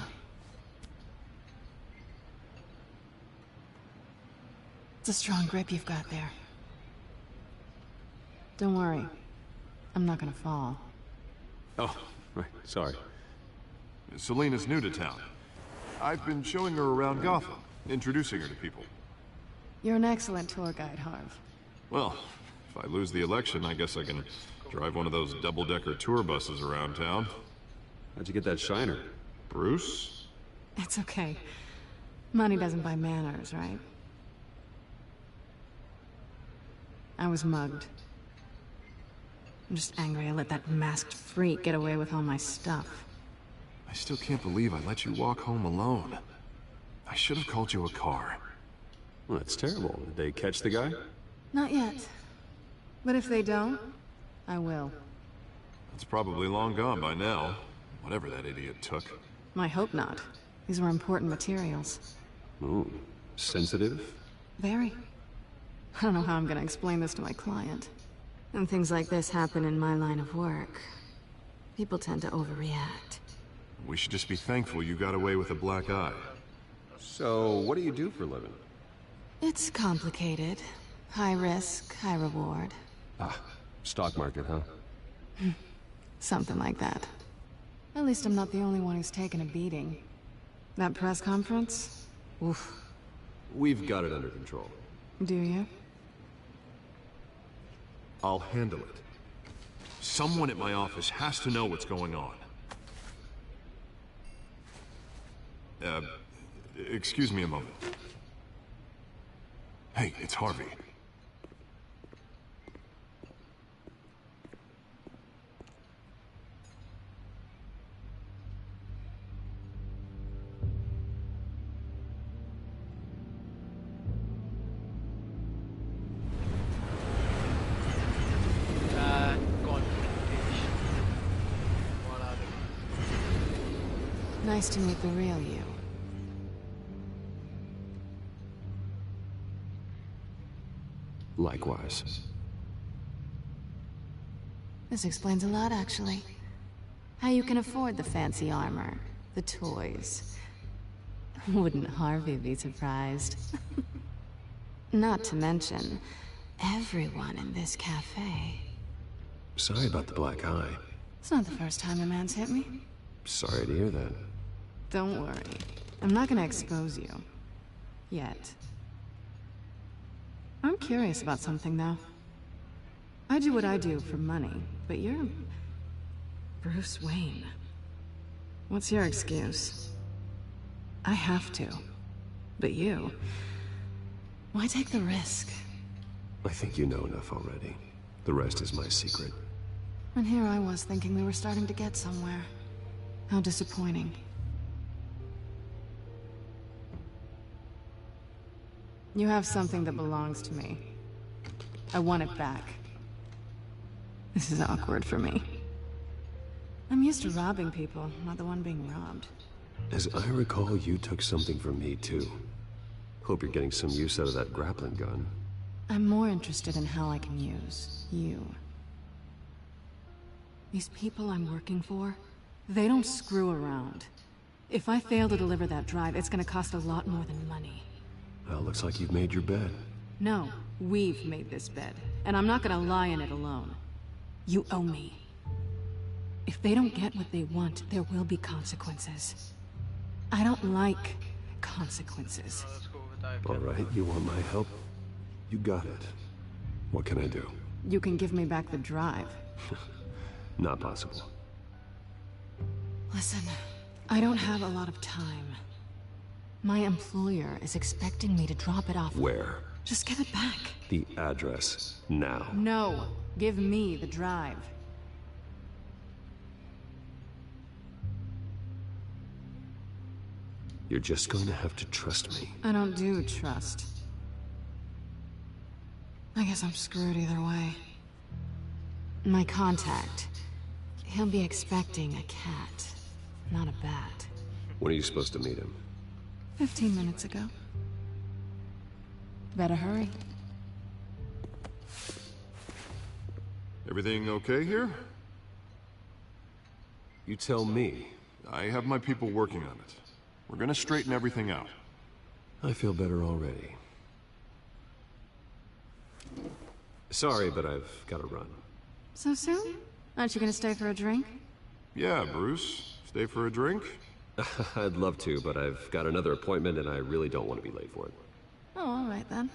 It's a strong grip you've got there. Don't worry. I'm not gonna fall. Oh, right, sorry. Selina's new to town. I've been showing her around Gotham, introducing her to people. You're an excellent tour guide, Harv. Well, if I lose the election, I guess I can drive one of those double-decker tour buses around town. How'd you get that shiner? Bruce? It's okay. Money doesn't buy manners, right? I was mugged. I'm just angry I let that masked freak get away with all my stuff. I still can't believe I let you walk home alone. I should have called you a car. Well, that's terrible. Did they catch the guy? Not yet. But if they don't, I will. It's probably long gone by now. Whatever that idiot took. I hope not. These were important materials. Ooh, sensitive? Very. I don't know how I'm gonna explain this to my client. And things like this happen in my line of work. People tend to overreact. We should just be thankful you got away with a black eye. So, what do you do for a living? It's complicated. High risk, high reward. Ah, stock market, huh? Something like that. At least I'm not the only one who's taken a beating. That press conference? Oof. We've got it under control. Do you? I'll handle it. Someone at my office has to know what's going on. Excuse me a moment. Hey, it's Harvey. Nice to meet the real you. Likewise. This explains a lot, actually. How you can afford the fancy armor, the toys. Wouldn't Harvey be surprised? Not to mention, everyone in this cafe. Sorry about the black eye. It's not the first time a man's hit me. Sorry to hear that. Don't worry. I'm not gonna expose you. Yet. I'm curious about something, though. I do what I do for money, but you're... Bruce Wayne. What's your excuse? I have to. But you... Why take the risk? I think you know enough already. The rest is my secret. And here I was thinking we were starting to get somewhere. How disappointing. You have something that belongs to me. I want it back. This is awkward for me. I'm used to robbing people, not the one being robbed. As I recall, you took something from me, too. Hope you're getting some use out of that grappling gun. I'm more interested in how I can use you. These people I'm working for, they don't screw around. If I fail to deliver that drive, it's gonna cost a lot more than money. Well, looks like you've made your bed. No, we've made this bed, and I'm not gonna lie in it alone. You owe me. If they don't get what they want, there will be consequences. I don't like consequences. All right, you want my help? You got it. What can I do? You can give me back the drive. Not possible. Listen, I don't have a lot of time. My employer is expecting me to drop it off. Where? Just give it back. The address, now. No, give me the drive. You're just going to have to trust me. I don't do trust. I guess I'm screwed either way. My contact. He'll be expecting a cat, not a bat. When are you supposed to meet him? 15 minutes ago. Better hurry. Everything okay here? You tell me. I have my people working on it. We're gonna straighten everything out. I feel better already. Sorry, but I've got to run. So soon? Aren't you gonna stay for a drink? Yeah, Bruce. Stay for a drink? I'd love to, but I've got another appointment and I really don't want to be late for it. Oh, all right then.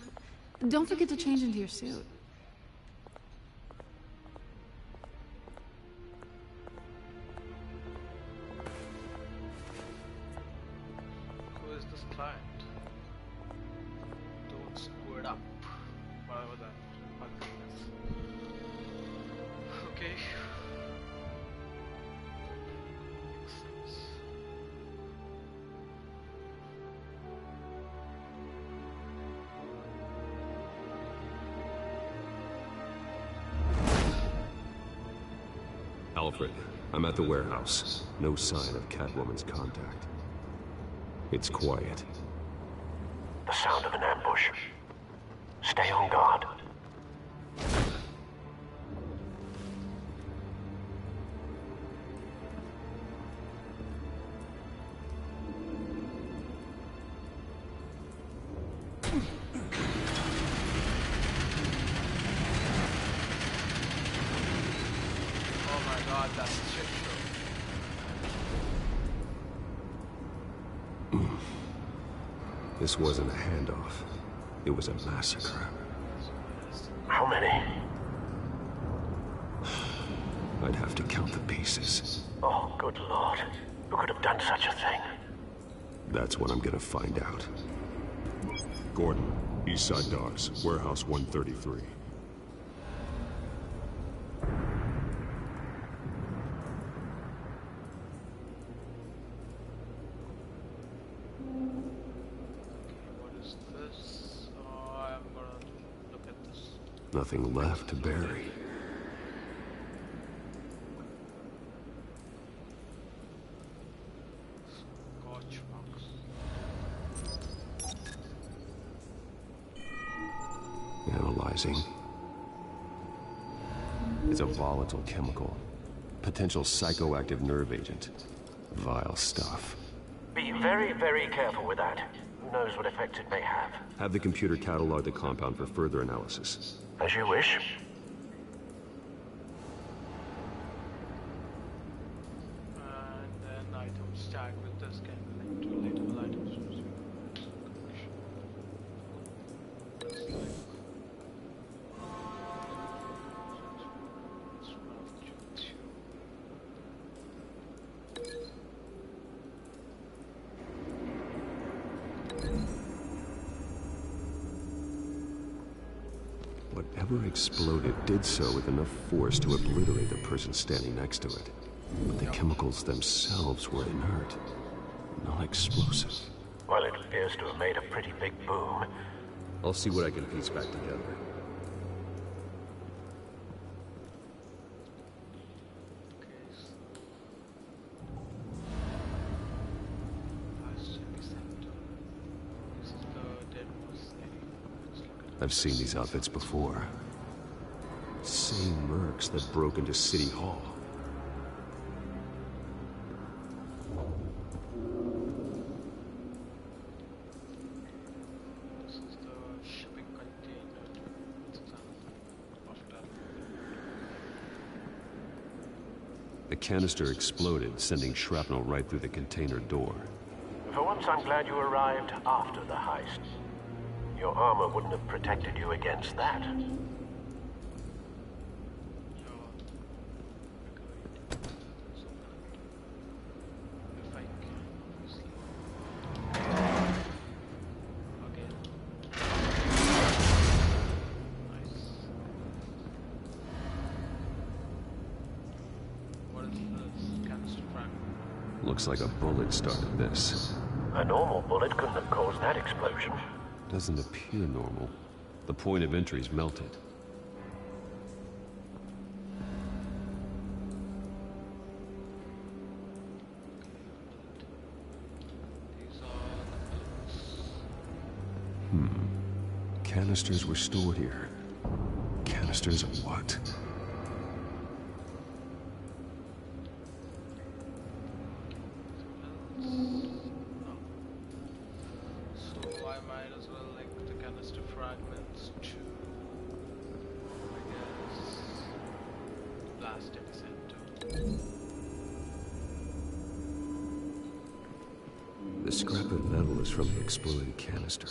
Don't forget to change into your suit. Who is this client? Don't screw it up. Whatever that ugliness. Okay. Makes sense. Alfred, I'm at the warehouse. No sign of Catwoman's contact. It's quiet. The sound of an ambush. Stay on guard. Oh my god, that's a shit show. This wasn't a handoff. It was a massacre. How many? I'd have to count the pieces. Oh, good lord. Who could have done such a thing? That's what I'm gonna find out. Gordon, Eastside Docks, Warehouse 133. Nothing left to bury. Analyzing. It's a volatile chemical. Potential psychoactive nerve agent. Vile stuff. Be very, very careful with that. Who knows what effects it may have. Have the computer catalog the compound for further analysis. As you wish. And then items tagged with this can link to relatable items. Whatever exploded did so with enough force to obliterate the person standing next to it. But the chemicals themselves were inert, not explosive. Well, it appears to have made a pretty big boom. I'll see what I can piece back together. I've seen these outfits before. Same mercs that broke into City Hall. This is the shipping container. The canister exploded, sending shrapnel right through the container door. For once, I'm glad you arrived after the heist. Your armor wouldn't have protected you against that. Looks like a bullet started this. A normal bullet couldn't have caused that explosion. Doesn't appear normal. The point of entry's melted. Canisters were stored here. Canisters of what? The scrap of metal is from the exploded canister.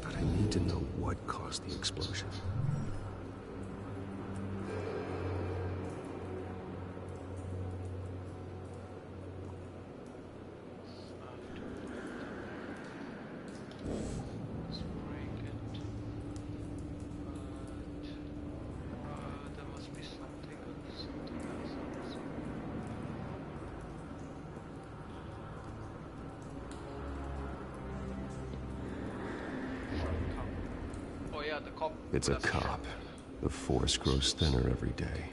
But I need to know what caused the explosion. It's a cop. The force grows thinner every day.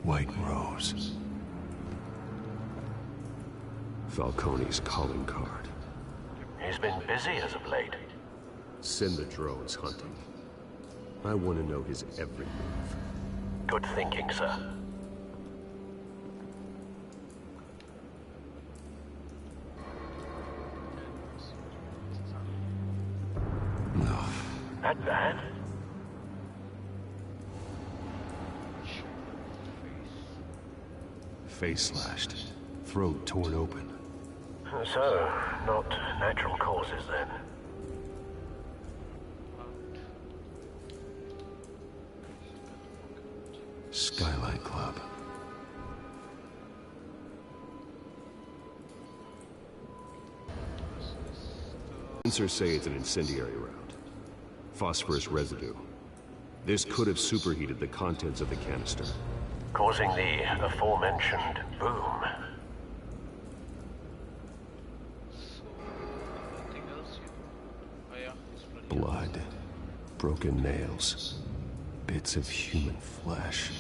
White Rose. Falcone's calling card. He's been busy as of late. Send the drones hunting. I want to know his every move. Good thinking, sir. No. That bad? Face slashed. Throat torn open. So, not natural causes then. Skylight Club. Sensors say it's an incendiary round. Phosphorus residue. This could have superheated the contents of the canister, Causing the aforementioned boom. blood, broken nails, bits of human flesh.